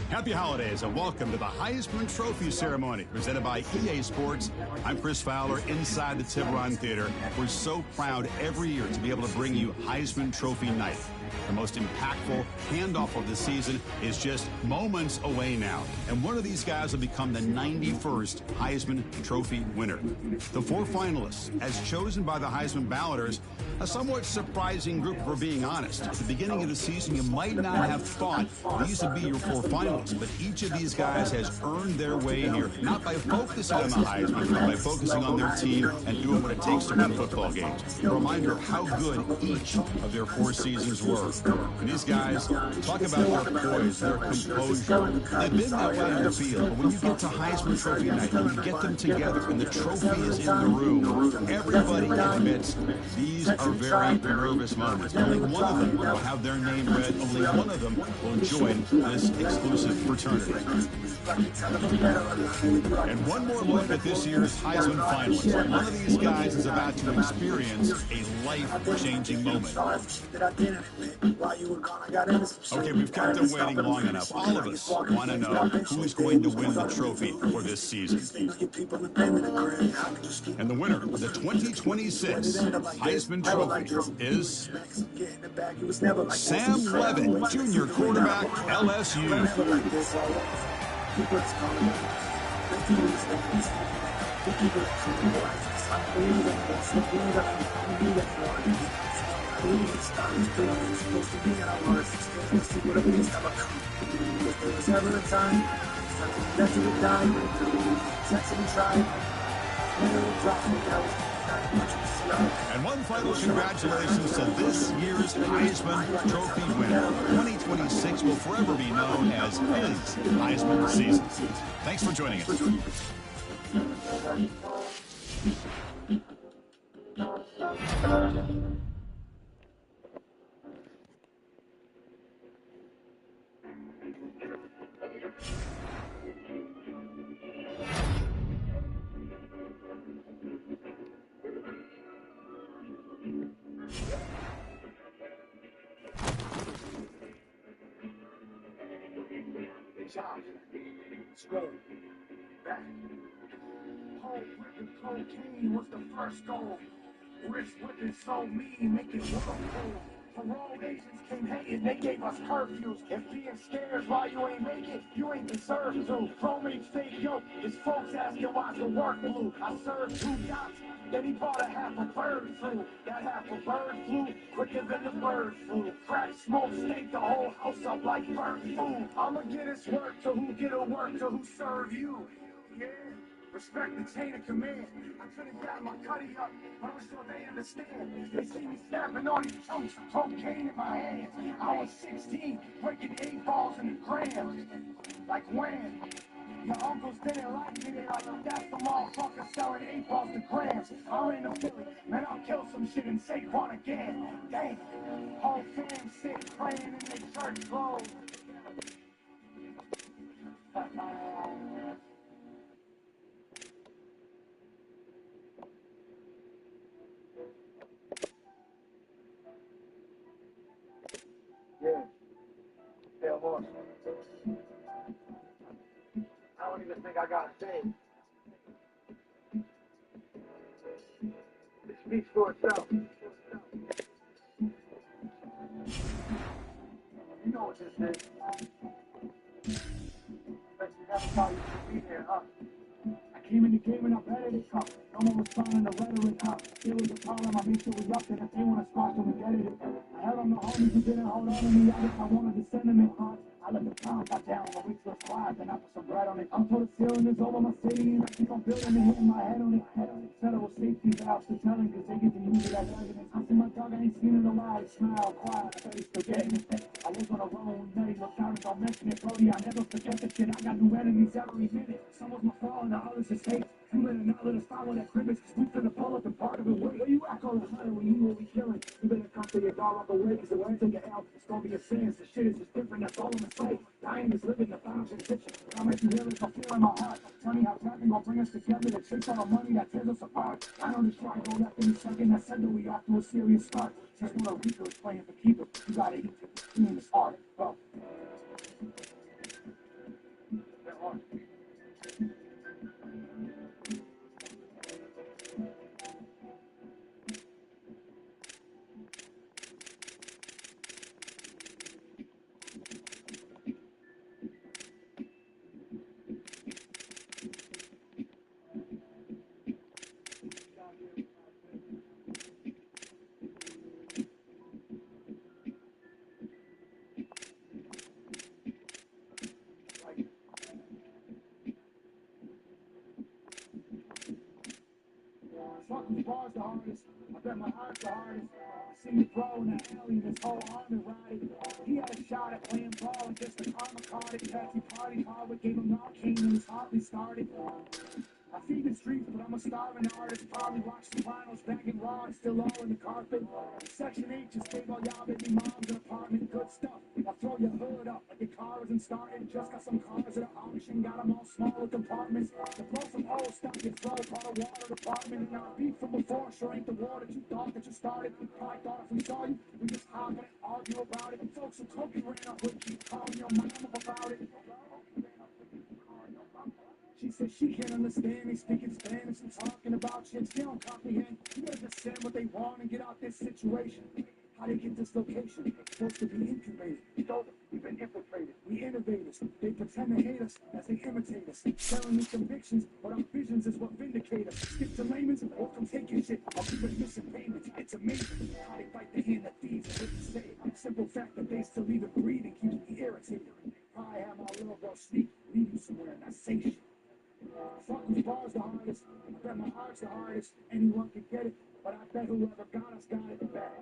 Happy holidays and welcome to the Heisman Trophy ceremony presented by EA Sports. I'm Chris Fowler inside the Tiburon Theater. We're so proud every year to be able to bring you Heisman Trophy night. The most impactful handoff of the season is just moments away now. And one of these guys will become the 91st Heisman Trophy winner. The 4 finalists, as chosen by the Heisman balloters, a somewhat surprising group, if we're being honest. At the beginning of the season, you might not have thought these would be your 4 finalists, but each of these guys has earned their way here, not by focusing on the Heisman, but by focusing on their team and doing what it takes to win football games. A reminder of how good each of their 4 seasons were. And these guys, talk about their poise, their composure. They've been that way on the field, but when you get to Heisman Trophy night, when you get them together and the trophy is in the room, everybody admits these are very nervous moments. Only one of them will have their name read. Only one of them will join this exclusive fraternity. And one more look at this year's Heisman finalists. One of these guys is about to experience a life-changing moment. Okay, we've kept them waiting long enough. All of us want to know who's going to win the trophy for this season. And the winner of the 2026 Heisman Trophy is Sam Levitt, junior quarterback, LSU. And one final congratulations to this year's Heisman Trophy winner. 2026 will forever be known as his Heisman season. Thanks for joining us. Josh, scroll back. Whole brick of cocaine was the first goal. Rich whipping so mean, making whirlpool. Parole agents came hating, they gave us curfews. If being scared why you ain't make it, you ain't deserved to. Bro made fake yoke, his folks asking why the work blew. I served 2 yachts, then he bought a half a bird flu. That half a bird flew quicker than the bird flew. Crack smoke staked the whole house up like bird food. I'ma get his work to who get a work to who serve you. Yeah. Respect the chain of command. I couldn't grab my cutty up, but I'm sure they understand. They see me snapping on these chunks of cocaine in my hands. I was 16, breaking 8 balls in a gram. Like when? Your uncles didn't like me, they like, that's the motherfucker selling 8 balls to grams. I ran to Philly, man, I'll kill some shit and Saquon again. Damn, whole fam sit praying in their church clothes. Yeah, boss. I don't even think I got saved. It speaks for itself. You know what this is. But you never thought you should be here, huh? I came in the game and I betted it up. No more responding to rhetoric up. It was a problem, I made sure we upped it. If they want to squash them, we get it. I held on the homies who didn't hold on to me. I guess I wanted the sentiment part. I let the pound got down for weeks was quiet, then I put some bread on it. I'm told the ceiling is over my city, and I keep on building it, hitting my head on it. Federal safety valves to telling, cause they get to use it as evidence. I see my dog, I ain't seen it in a while. He smile, quiet, face, forgetting it. I was on a roll, Nelly looked out and don't mention it. Brody, I never forget the shit. I got new enemies every minute. Some was my fault and the others is hate. You better not let us follow that cribbage, cause we finna pull up and part of it. Where you at on the hunter when you will be killing? You better come to your dog up away, cause it won't take an L. It's gonna be a sin, the shit is just different, that's all I'm gonna say. Dying is living, the fountain kitchen. I make you hear it, I feel in my heart. Tell me how trapping gonna bring us together to chase all the money that tears us apart. I know this try go left in a second, that said that we off to a serious start. Just when a Rico is playing for keeper, you gotta eat it. Doing this hard, bro. Fucking bars the hardest. I bet my heart's the hardest. I see you throw in the alley, this whole army riding. He had a shot at playing ball and just the karma card it. Patsy party hard, we gave him Narcan and his heart started. I feed the streets, but I'm a starving artist. Probably watch Sopranos back in raw and still all in the carpet. Section 8 just gave all y'all baby moms an apartment. Good stuff. I throw your hood up like your car isn't started. Just got some cars at an auction, got them all small with compartments. To blow some old stuff, you throw part of water department. And our beef from before sure ain't the war that you thought that you started. We probably thought if we saw you, we just hop and argue about it. And folks who took you ran up with keep calling your mom about it. She said she can't understand me speaking Spanish and talking about shit she don't comprehend. You gotta just send what they want and get out this situation. How they get this location? It's supposed to be incubated. We've been infiltrated. We innovators. They pretend to hate us as they imitate us. Selling these convictions, but our visions is what vindicate us. Skip to layman's or from taking shit. I'll keep it missing payments. It's amazing how they fight the hand that feeds and what say. The simple fact that they still even breathing keeps me irritated. I have my little girl sleep, leave you somewhere, and I say shit. Fuck whose bars the hardest. I bet my heart's the hardest. Anyone can get it, but I bet whoever got us got it the best.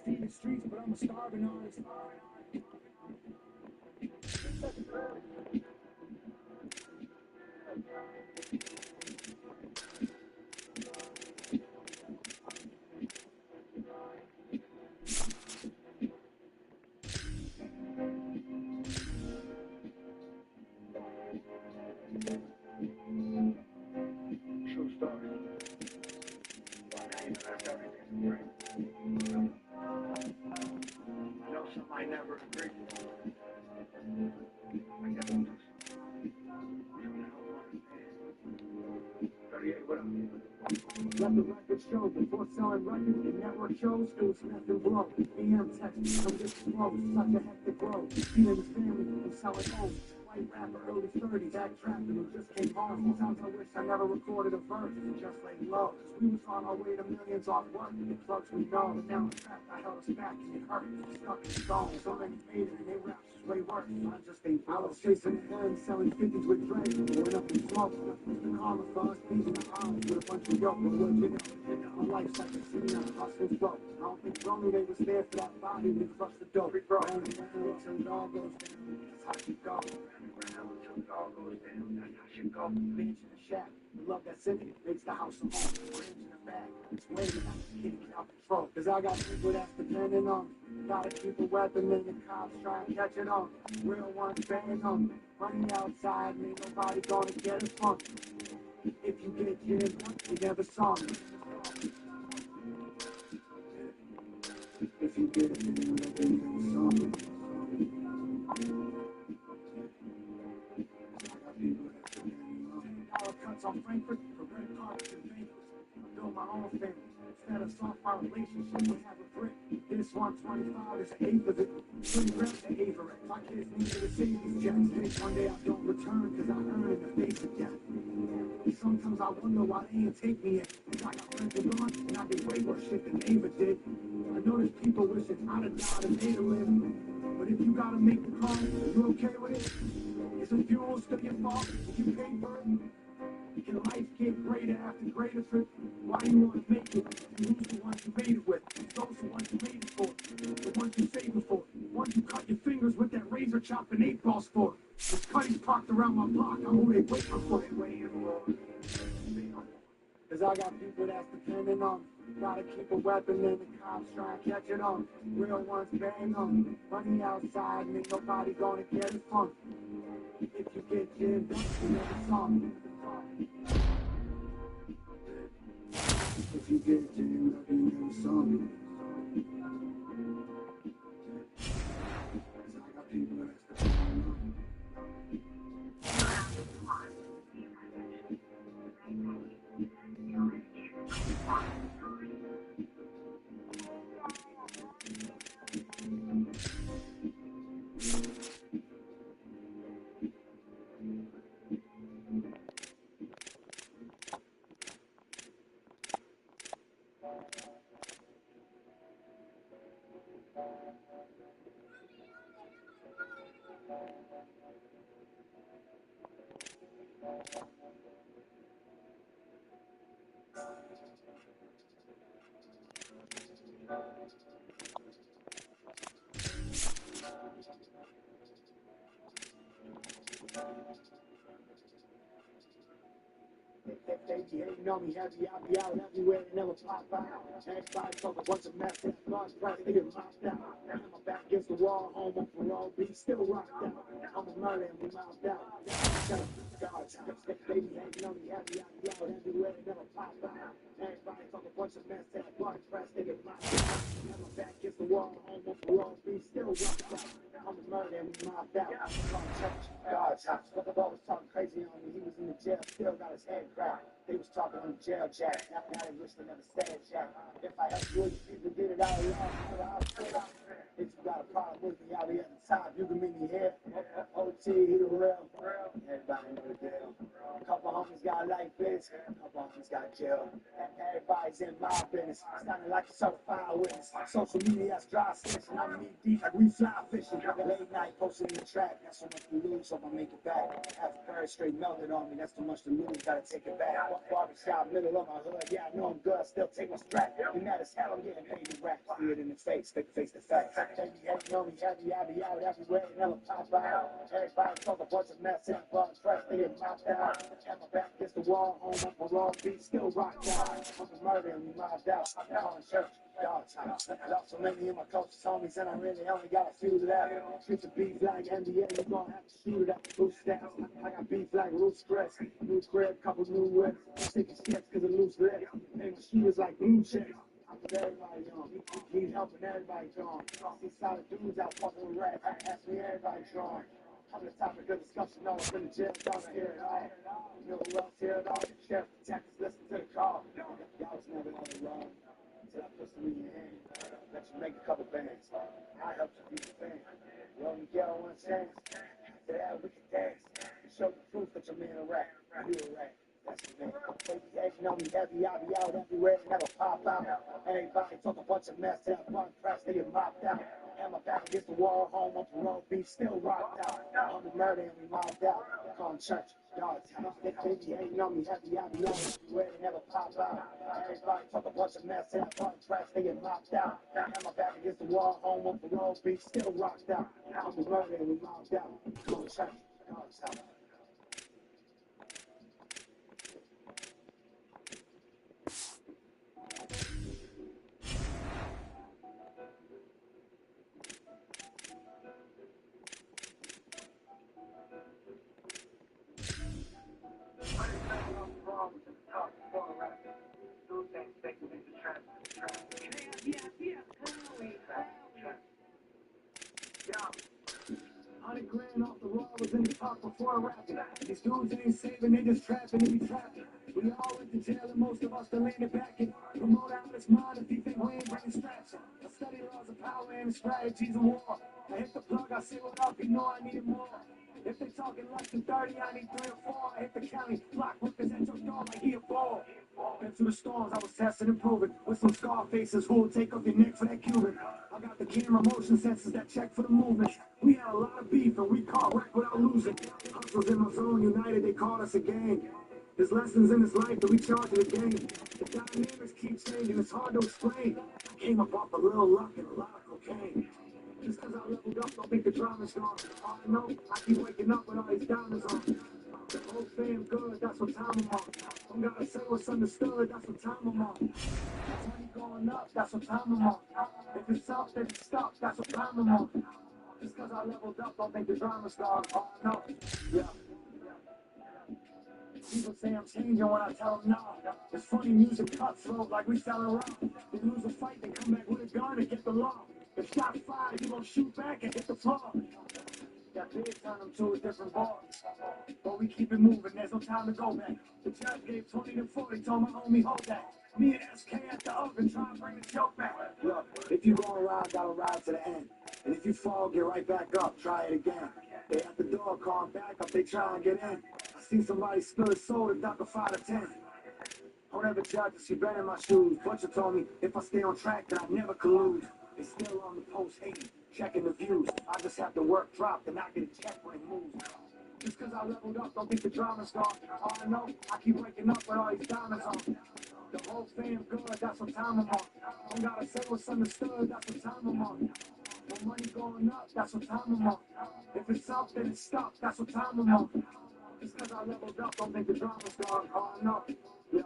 Feed the streets, but I'm a starving artist. True story. That's everything great. I know some might never agree. I guess I'm just 38, what up? Let the record show before selling records and network shows, it was left and blow. BM text, come get slow, such a hectic road. Feeding his family, I'm selling homes. White rapper, early 30s, act trapped and just came home. Sometimes I wish I never recorded a verse, just laid low. We was on our way to millions off work, the plugs we know. But now I'm trapped, I held us back and it hurt. Stuck in stone, so many made it and they raps was way worse. I just ain't I was chasing the end, selling 50s with Dre. Going up in smoke, the karma for us, beating the odds with a bunch of yoke. But what you know, my life's like a scene, hustle's broke. I don't think Brony, they was there for that body, we crushed the dope. Round and round till it all goes down, that's how she go. Till it all goes down, that's how she go. Bench in the shack, the love that's in it makes the house a home. Range in the bag, it's waiting out the kitty out control. Cause I got people that's depending on me. Gotta keep a weapon and the cops try and catch it on. Real ones betting on me. Money outside, ain't nobody gonna get it from me. If you get jammed up, you never saw me. If you get it, you never saw me. $10 cuts on Frankfurt for red carpets and banquets. I build my own family. Instead of soft, our relationship we have a brick. This 125 is an eighth of it. Pretty rep to Avery. My kids need me to save these jacks. Maybe one day I don't return because I earn in the face of death. Sometimes I wonder why they ain't take me in. Cause I got friends with gone and I did way worse shit than Ava did. I know there's people wishing I'd have died and made a live. But if you gotta make the call, are you okay with it? Is the fuel still your fault? If you pay for it? Can life get greater after greater trip? Why do you want to make it? You lose the ones you made it with. Those the ones you made it for. The ones you saved it for. The ones you cut your fingers with that razor chopping 8 balls for. There's cutties parked around my block. I know they waiting for it. Cause I got people that's depending on me. Gotta keep a weapon and the cops try and catch it on. Real ones betting on me. Money outside, ain't nobody gonna get it from me. If you get jammed up, you never saw me. If you get jammed up, you never saw me. Cause I got people that's depending on me. They be hating on me heavy, I be out everywhere, they never pop out. Everybody talk a bunch of mess, that large price, they get mopped out. I'm back against the wall, home on parole, be still rocked out. I'm a murder and we mouthed out. They be hating on me heavy, I be out everywhere, they never pop out. Everybody talk a bunch of mess, that large price, they get mopped out. I'm back against the wall, home on parole, be still rocked out. I'm a murder and we mouthed out. God's house, but the boy was talking crazy on me, he was in the jail, still got his head cracked. They was talking on the jail jack. Now they wish they never said jack. If I help you, people get it out of y'all. If you got a problem with me out here at the top, you can meet me here. OT, he the real. Everybody know the deal. A couple homies got like this. A couple junkies got jail. Everybody's in my business, standing like a certified witness. Social media, that's dry snitching. I'm knee deep like we fly fishing. Late night posting in the trap, that's so much to lose, hope I make it back. Half a bird straight melted on me, that's too much to lose, gotta take it back. Barbershop, middle of my hood, yeah, I know I'm good, I still take my strap. You mad as hell, I'm getting paid to rap. See it in the face to face. Baby, hating on me, heavy, I be out everywhere, never pop out. Everybody talk a bunch of mess, and blood fresh, they get mopped out. And my back against the wall, home up a raw beat, still rock down. I'm a murder and we mobbed out. I'm on church. Dog time. Lost so many of my closest homies, and I really only got a few left. Streets of beef like NBA, you gon' have to shoot it up. Loose stats, I got beef like loose stress. New crib, couple new whips. Sticky skits cause of loose lips. Hey, my shooters like blue chicks. I put everybody on. Need help and everybody gone. See solid dudes out fucking with rats. Ask me everybody drawn. I'm the topic of discussion, all up in the jail, trying to hear it all. You know who else hear it all? Sheriff, detectives, listen to the call. Y'all was never on the run. Until I put some in your hand, let you make a couple bands. I helped you be a fan. You only get one chance. After that, we can dance. And show the proof that you're man a rat. You a rat. That's the man. Baby, hating on me heavy, I be out everywhere, never pop out. Everybody talk a bunch of mess, and I run press, they get mopped out. And my back against the wall, home up the road, beef still rocked out. I'm the murder and we mobbed out. Calling church, dog time. They hating on me heavy, I be out everywhere, they never pop out. Everybody talk a bunch of mess, and I run press, they get mopped out. And my back against the wall, home up the road, beef still rocked out. I'm the murder and we mobbed out. Calling church, dog time. $100,000 off the raw was in the park before rapping. These dudes ain't saving, they just trapping, they be trapping. We all went to jail and most of us still landed back in. Promote out his mind if you think we ain't bringing straps. I study laws of power and the strategies of war. I hit the plug, I say what up, you know I need more. If they talking less than 30, I need 3 or 4. I hit the county, block whippers at your door like he a ball. Been through the storms, I was testing and proving. With some scar faces who will take off your neck for that Cuban. I got the camera motion sensors that check for the movements. We had a lot of beef and we caught wreck without losing. Hustles in my zone, united, they called us a gang. There's lessons in this life that we charge to the game. The dynamics keep changing, it's hard to explain. I came up off a little luck and a lot of cocaine. Just cause I leveled up, don't think the drama's gone. All I know, I keep waking up with all these diamonds on. The whole fam good, that's what time I'm on. Don't gotta say what's understood, that's what time I'm on. Money going up, that's what time I'm on. If it's up, then it's stuck, that's what time I'm on. Just cause I leveled up, don't think the drama's gone. All I know, yeah. People say I'm changing when I tell them no. It's funny, music cutthroat like we selling rock. They lose a fight, they come back with a gun and get the law. If shot fired, you gon' shoot back and hit the floor. That big turn them to a different ball. But we keep it moving, there's no time to go back. The judge gave 20 to 40, told my homie hold that. Me and SK at the oven, trying to bring the joke back. Look, if you gonna ride, gotta ride to the end. And if you fall, get right back up, try it again. They at the door, call back up, they try and get in. I seen somebody spill his soul and duck a 5 to 10. Don't ever judge us, you been in my shoes. Butcher told me if I stay on track, then I never collude. They still on the post hating, checking the views. I just have to work drop, then I get a check when it moves. Just cause I leveled up, don't think the drama's gone. All I know, I keep waking up with all these diamonds on. The whole fam good, that's what time I'm on. Don't gotta say what's understood, that's what time I'm on. No money going up, that's what time I'm on. If it's up, then it's stuck, that's what time I'm on. Just cause I leveled up, don't think the drama's gone. All I know, yeah.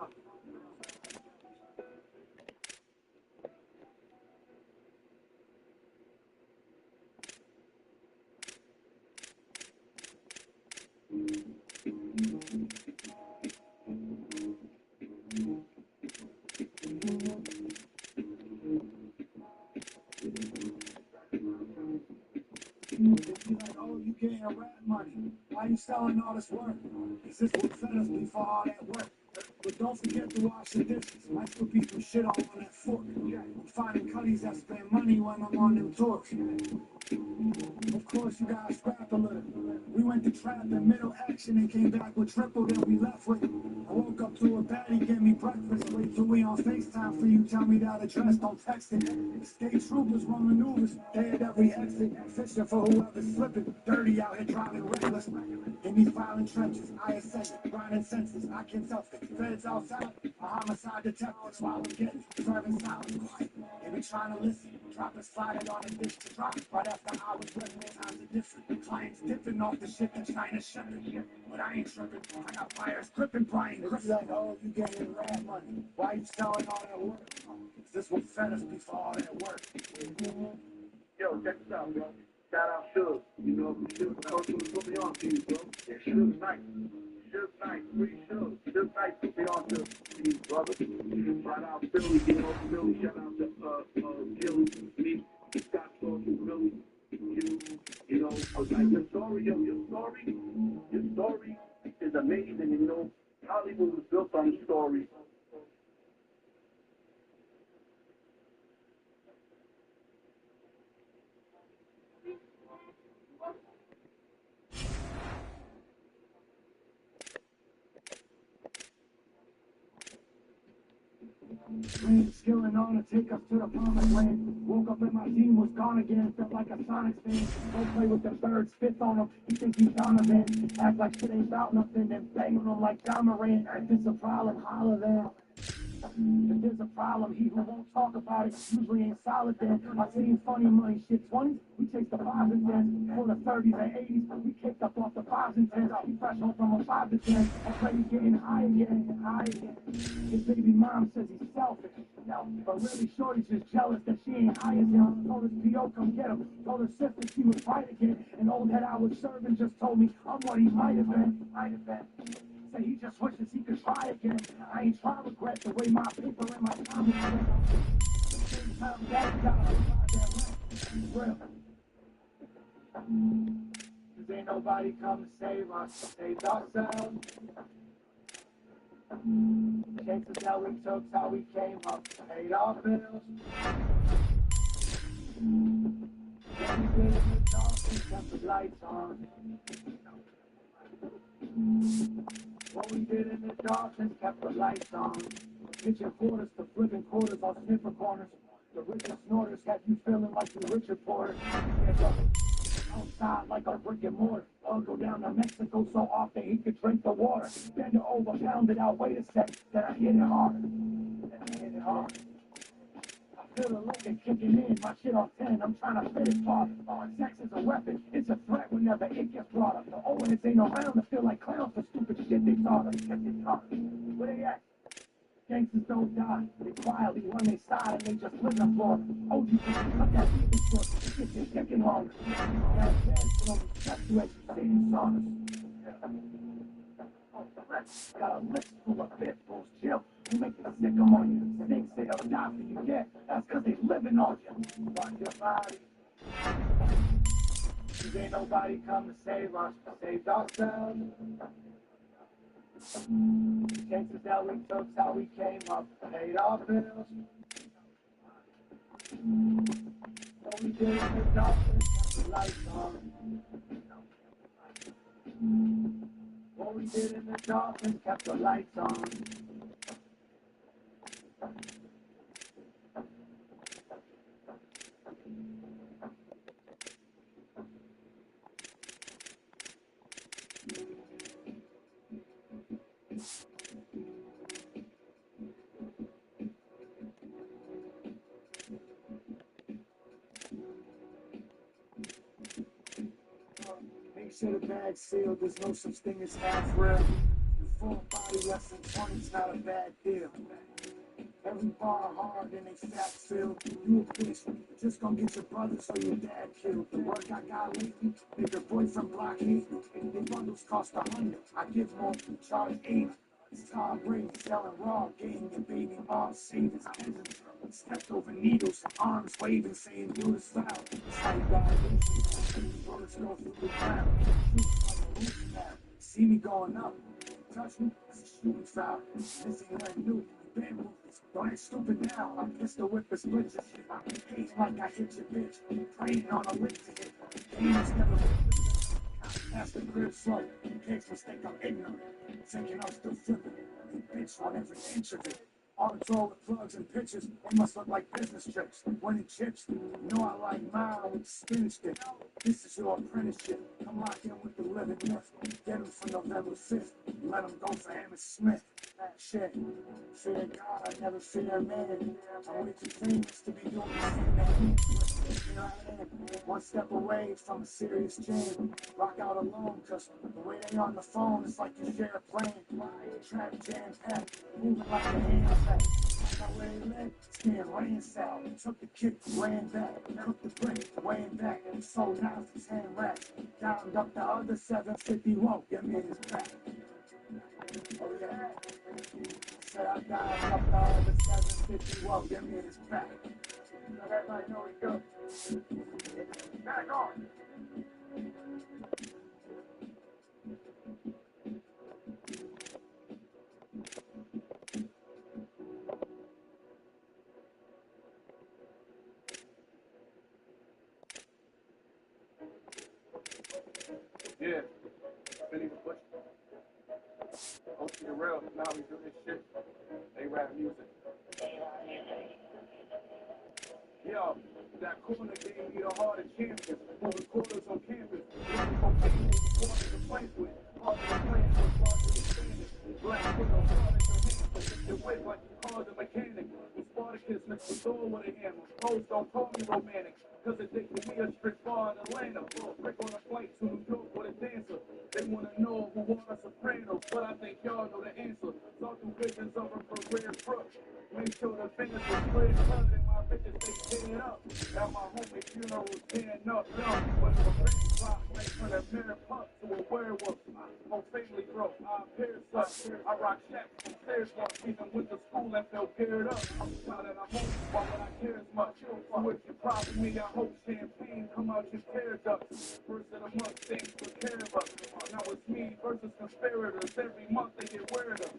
Like, oh, you getting rap money. Why you selling all this work? Is this what fed us before all that work? But don't forget to wash the dishes. Might still be some shit all on that fork. I'm finding cutties that spend money when I'm on them tours. Of course, you gotta scrap a little. We went to trap in middle action and came back with triple that we left with. I woke up to a baddie, gave me breakfast. Wait till we on FaceTime for you, tell me that address, don't text it. State troopers run maneuvers, they at every exit. Fishing for whoever's slipping. Dirty out here driving reckless. In these violent trenches, I assess it, grinding senses, I can tell it. Feds outside, a homicide detective, while I'm getting serving silence quiet. They be trying to listen, dropping sliding on a dish to drop. Right after I was living, times are different. Clients dipping off the shit that China shipping. But I ain't tripping, I got buyers gripping Brian. It's like, oh, you getting rad money. Why you selling all that work? Is this what fed us before all that work? Yo, check this out, bro. Shout out Suge. You know, Suge, the coach was put me on to you, bro. Yeah, Suge's nice. Suge's nice. Free Suge. Suge's nice. Put me on to you, brother. Shout out Philly. You know, Philly. Shout out to Gilly. Me. Scott Stormy, Philly. You know, like your story is amazing. You know, Hollywood was built on stories. Skilling on to take us to the promised land. Woke up and my team was gone again. Felt like a Sonic fan. Don't play with the birds, spits on him. He think he's Donovan. Act like shit ain't about nothing, then bang on him like John Moran. If it's a problem, holler then. If there's a problem, he who won't talk about it usually ain't solid then. I seen funny money shit 20s, we chased the 5s and 10s. For the 30s and 80s, we kicked up off the 5s and 10s. We fresh home from a 5 to 10. Already getting high again, high again. His baby mom says he's selfish. No, but really shorty's just jealous that she ain't high as him. Told his P.O. come get him. Told her sister she was right again. An old head I was serving just told me I'm what he might have been. Say he just wishes he could try again. I ain't trying to regret the way my paper and my time is spent. Same time daddy got to provide that rent. Real. Cause ain't nobody come to save us. Save ourselves. Chances that we took, how we came up. Paid our bills. What we did in the dark and kept the lights on. What we did in the darkness kept the lights on. Kitchen quarters to flipping quarters on sniffer corners. The Richard snorters have you feeling like you Richard Porter. Outside like a brick and mortar. I'll go down to Mexico so often he could drink the water. Bend it over, pound it out, wait a sec. Then I hit it hard. I feel the liquor kicking in, my shit on 10, I'm trying to fit it apart. Sex is a weapon, it's a threat whenever it gets brought up. The Owens ain't around to feel like clowns for stupid shit they taught us. Where they at? Gangsters don't die, they quietly run they side and they just live the floor. OG people cut that beat short, it gets your chicken longer. Now dance for them, that's you at your stadium saunas. Got a list full of pit bulls, chill. You make the sick on you. Snakes say they'll die for you, yeah. That's cause they living on you. Watch your body. Cause ain't nobody come to save us. Saved ourselves. Chances that we took, how we came up. Paid our bills. What we did in the darkness, kept the lights on. What we did in the darkness kept the lights on. Make sure the bag's sealed, there's no such thing as half real. Your full body less than 20's not a bad deal. Every bar hard and they fat filled. You a bitch, just gonna get your brothers or your dad killed. The work I got lately, make your boyfriend block me. They bundles cost 100, I give more, charge 8. It's Tom Brady selling raw, getting your baby mom savings. Peasants stepped over needles, arms waving, saying do the style. It's how you got it. Bullets go through the ground. See me going up. touch me, it's a shooting foul. This ain't nothing new. You been ruthless. Don't act stupid now. I'm pistol whip his lips and shit. I hate like I hit your bitch. Praying on a lick to hit. Demons never pass the crib slow. Pigs mistake I'm ignorant. Thinking I'm still flipping. You bitch on every inch of it. All the draw with plugs and pitches, they must look like business trips. Winning chips, you know I like mine with spinach dip. This is your apprenticeship. Come lock in with the living myth. Get him for November 5th. Let him go for Emmett Smith. Shit. Fear God, I never fear man. I'm way too famous to be doing this in the hand. Here I am, one step away from a serious jam. Rock out alone, cause the way they on the phone is like you share a plane. Trap jam packed, moving like a handsack. Now where they live, it's getting ransacked. Took the kick, ran back, cooked the brick, weighing back, and sold 9 for 10 racks. Downed up the other 750, won't get me his back. Oh yeah. Said I dialed up the other 750, won't get me his back. Let everybody know he goes. Back on. Yeah, Billy the Butcher. OT real, now we do this shit. They rap music. Yo, that corner gave me the heart of champions. Moving quarters on campus. Looking for people who wanted to play with. Part of the plan was part of the standard. Black widow, part of the hammer. The way like you called the mechanic. With Spartacus next to door with a hammer. Hoes don't call me romantic. Cause they think we a strict bar in Atlanta. Break on a flight to New York with a dancer. They wanna know who are Sopranos, but I think y'all know the answer. Saw through visions of a career crook. Make sure the fingers are clear cut and my bitches they tear up. At my homie funeral tearing up, young. When the friends pop, make from a mirror pup to a werewolf. My family broke, I appear such. I rock shacks from stairs walk, even with the school and felt geared up. Now that I'm home, why would I care as much? So if you profit me, I hope champagne come out your tear ducts. First of the month, things for care of us. Now it's me versus conspirators. Every month they get weirder.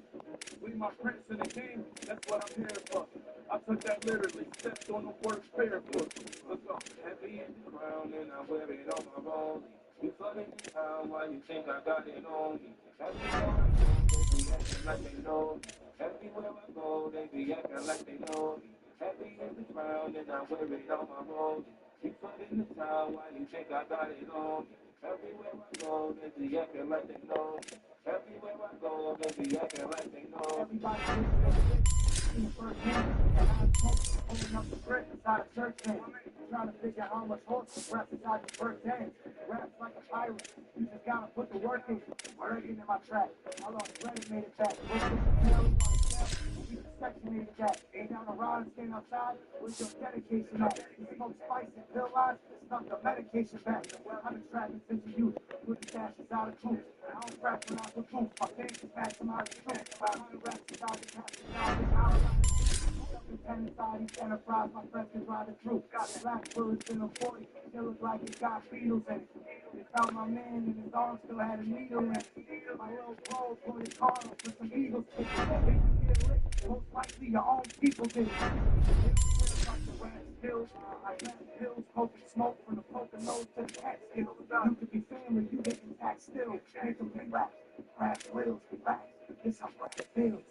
We my prince in the game, that's what I'm here for. I took that literally, stepped on the worst barefoot. Let's go. Heavy in the crown and I wear it on my body. You flooding the town, why you think I got it on me? Everywhere I go, they be acting like they know me. Everywhere I go, they be acting like they know me. Heavy in the crown and I wear it on my body. You flooding the town, why you think I got it on me? Everywhere I go, they be acting like they know me. Everywhere I go, they be acting like they know. Everybody in the first hand, and I smoke, open up the brick inside a church van. Trying to figure out how much horse the breath inside the first hand. Raps like a pirate, you just gotta put the work in. Working in my track, I lost credit, made it back. Look at the hell, we sectionated that. Ain't down the ride and stand outside with your dedication at. You smoke spice and pill lies, snuck the medication back. I've been trapping since you youth, with the stashes out of truth. I don't rap when I put truth, my fans is maximize the truth. 500 raps inside the caption, now the hour. Pen inside each enterprise, my friends can ride the truth. Got black bullets in the 40, still look like it got beetles in it. They found my man and his arm still had a needle in it. My little bro pointed Carlos with some eagles kicking. They just get licked, most likely your own people did it. Pills, I got pills, smoking smoke from the poker nose to the cat skills. You could be family, you get attacked still. Make them relax, crash wheels, relax. This how rap feels.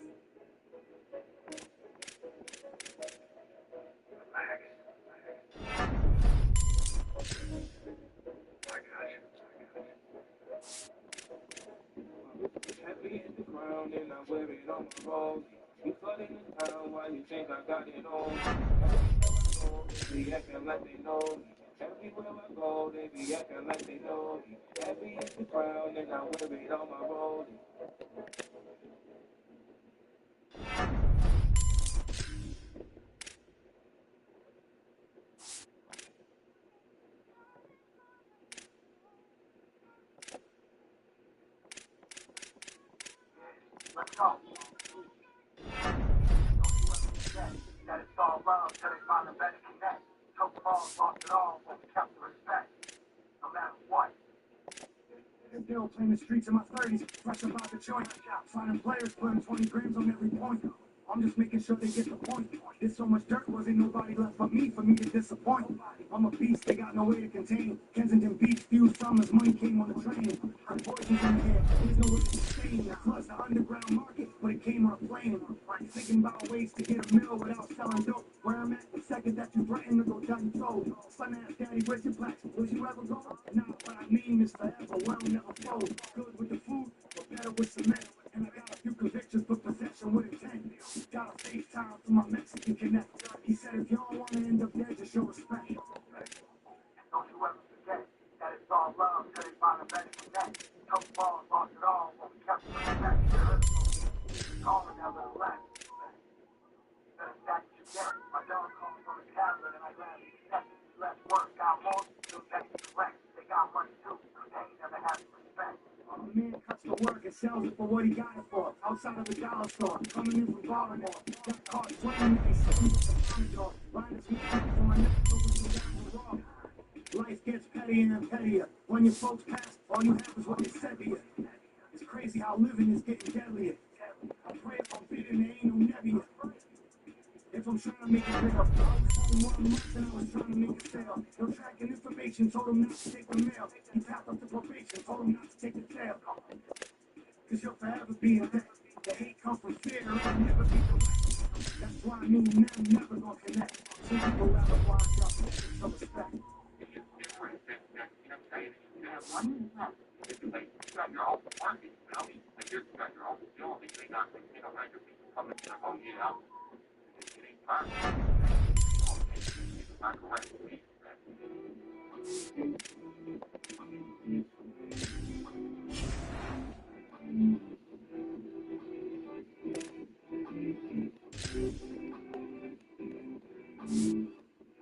Heavy in the ground and I wear it on my body. You flooding the town, why you think I got it on? Everywhere I go, they be acting like they know me. Everywhere I go, they be acting like they know me. Heavy in the ground and I wear it on my body. Let's go. That it's all love till they find a better connect. Took balls, lost it all, but we kept the respect. No matter what. If you still playing the streets in my 30s, fresh about the joint. Finding players putting 20 grams on every point. I'm just making sure they get the point. There's so much dirt, wasn't nobody left but me for me to disappoint. I'm a beast, they got no way to contain. Kensington Beach, few summers, money came on the train. I'm poisoned in the air, there's no way to sustain. It floods the underground market, but it came on a plane. I'm thinking about ways to get a meal without selling dope. Where I'm at, the second that you threaten to go down your throat. Son ass daddy, where's your plaques? Will you ever go? Nah, what I mean is forever, well never fold. Good with the food, but better with cement. And I got a few convictions, but possession with intent. Got a FaceTime through my Mexican connect. He said if you don't want to end up dead, just show respect. Don't you ever forget that it's all love, till they find a better connect. Took balls, lost it all, but we kept it respect. Calling that little less. Better stack what you get. My dog called from his tablet and I grabbed it. Less work, got more, still getting correct. They got money too, they ain't never had respect. A man cuts the work and sells it for what he got it for. Outside of the dollar store, coming in from Baltimore. Got caught swinging, they said he was a commodore. Riding his hand for my neck, over the down raw. Life gets pettier and pettier. When your folks pass, all you have is what they said to you. It's crazy how living is getting deadlier. I pray if I'm bidding, there ain't no nebbier. If I'm trying to make it bigger, I was home 1 month and I was trying to make a sale. No tracking information, told him not to take the mail. He tapped up the probation, told him not to take the tail. Cause you'll forever be in debt. The hate comes from fear, it'll never be correct. That's why I mean them never gonna connect. Some people rather wind up with some respect.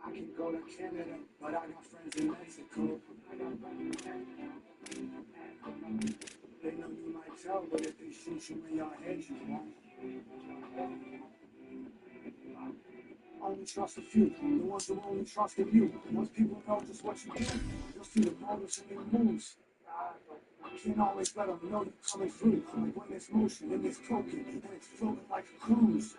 I can go to Canada, but I got friends in Mexico. They know you might tell, but if they shoot you in your head, you won't. Only trust a few, the ones who only trust in you. Once people know just what you do, you'll see the motives in your moves. You can't always let them know you're coming through. Like when there's motion and there's token, and it's floating like a cruise.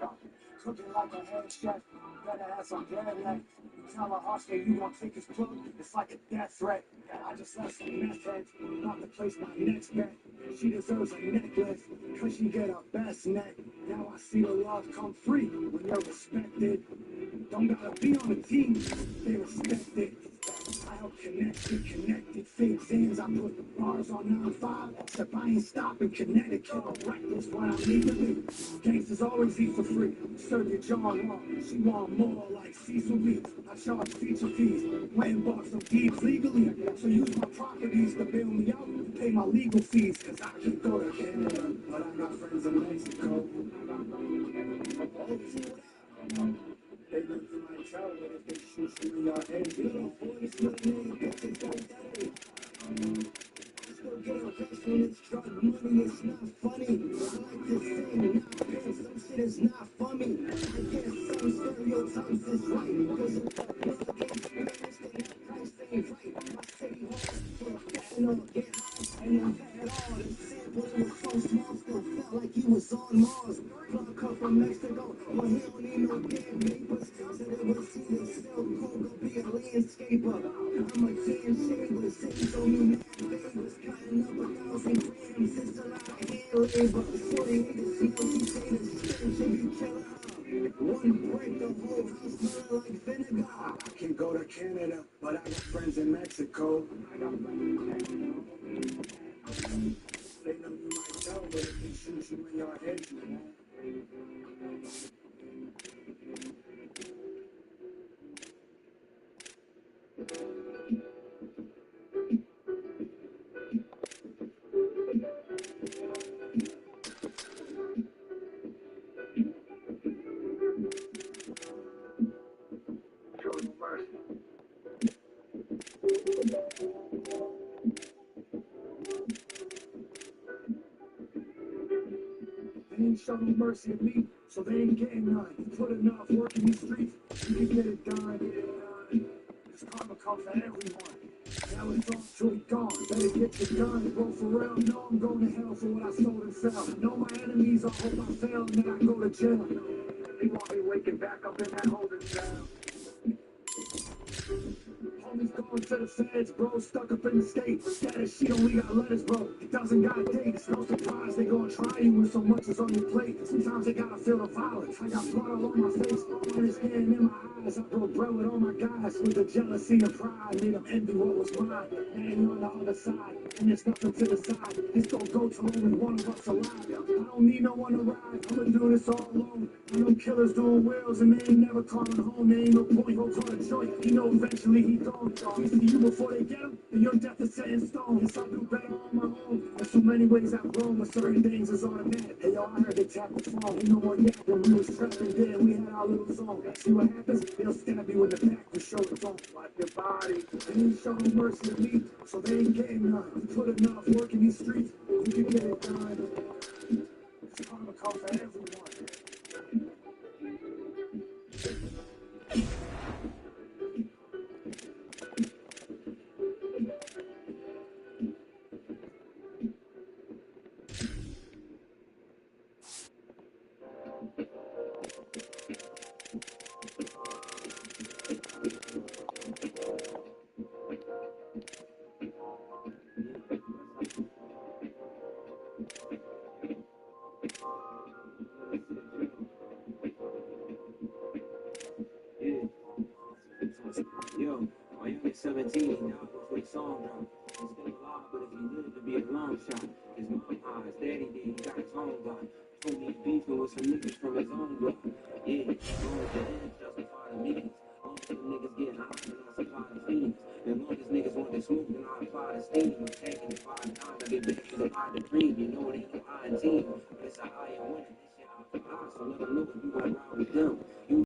Cooking like a head chef, better have some bread left. You tell a hustler you gon' take his plug, it's like a death threat. I just left some meth heads, about to place my next bet. She deserves a necklace, cause she get her best neck. Now I see the love come free when you're respected. Don't gotta be on the team, they respect it. I help connected, fake fans. I put bars on 9-5, except I ain't stopping Connecticut. Reckless when I need to be. Gangsters always eat for free. Serve your jaw raw. She want more like Cecil B. I charge feature fees. Went and bought some deeds legally. So use my properties to bail me out and pay my legal fees. Cause I can go to Canada, but I got friends in Mexico. They know you might tell, but if they shoot you in your head, little voice, little name, bitches don't daddy. I still get arrested when it's drug money, it's not funny. I like to sing, not pay, some shit is not funny. I guess some stereotypes is right, because if the blood gets smashed, then that price ain't right. My city hall for a fentanyl, get high, and I've had all the sample, it was so small, still felt like he was on Mars. Plug come from Mexico, but he don't need no damn papers. Said it was either sell coke or be a landscaper. I'm a damn shaver, city told me mad favors. Cutting up 1,000 grams, it's a lot of hand labor. Shorty need to smell, she say the stench if you kill her. One break, the whole house smelling like vinegar. I can go to Canada, but I got friends in Mexico. They know you might tell, but if they shoot you in your head, you won't. They ain't showing mercy at me, so they ain't getting none. You put enough work in these streets, you can get it done. This karma comes to everyone. Now it's off to it gone. Better get your gun. Bro, for real, no, I'm going to hell for what I sold and sell. I know my enemies, I hope I fail, and then I go to jail. They want me waking back up in that holding cell. Homies going to the feds, bro, stuck up in the States. Status sheet only got letters, bro. It doesn't got dates. No surprise, they gonna try you when so much is on your plate. Sometimes they gotta feel the violence. I got blood all on my face, and it's getting in my eyes. I broke bread with all my guys with the jealousy and pride. Made them envy what was mine. Now you're on the other side, and there's nothing to the side. This don't go till only one of us alive. I don't need no one to ride. I'ma do this all alone. I know killers doing wheels, and they ain't never calling home. There ain't no point. Go call a joint. You know eventually he gone. We see you before they get him, and your death is set in stone. Yes, I'll do better on my own. There's so many ways I've grown, but certain things is automatic. Hey, yo, I heard they tap the phone. You know what happened? We was trapping there, we had our little song. See what happens? They'll stab you in the back to show the phone. Wipe your body. They ain't showing mercy to me, so they ain't getting none. You put enough work in these streets, you can get it done. It's karma comes for everyone. Yo, why you get 17? Now before the song drop. He's still alive, but if he lived to be a long shot. His mom high, his daddy did, he got his own block. Told me he's beefing with some niggas from his own block. Yeah, long as the ends justify the means. Long as the niggas get high, then I supply the fiends. As long as niggas want to smoke, then I apply the steam. I'm taking it 5 times, I get bitches to buy the cream. You know it ain't no I and team, but it's a I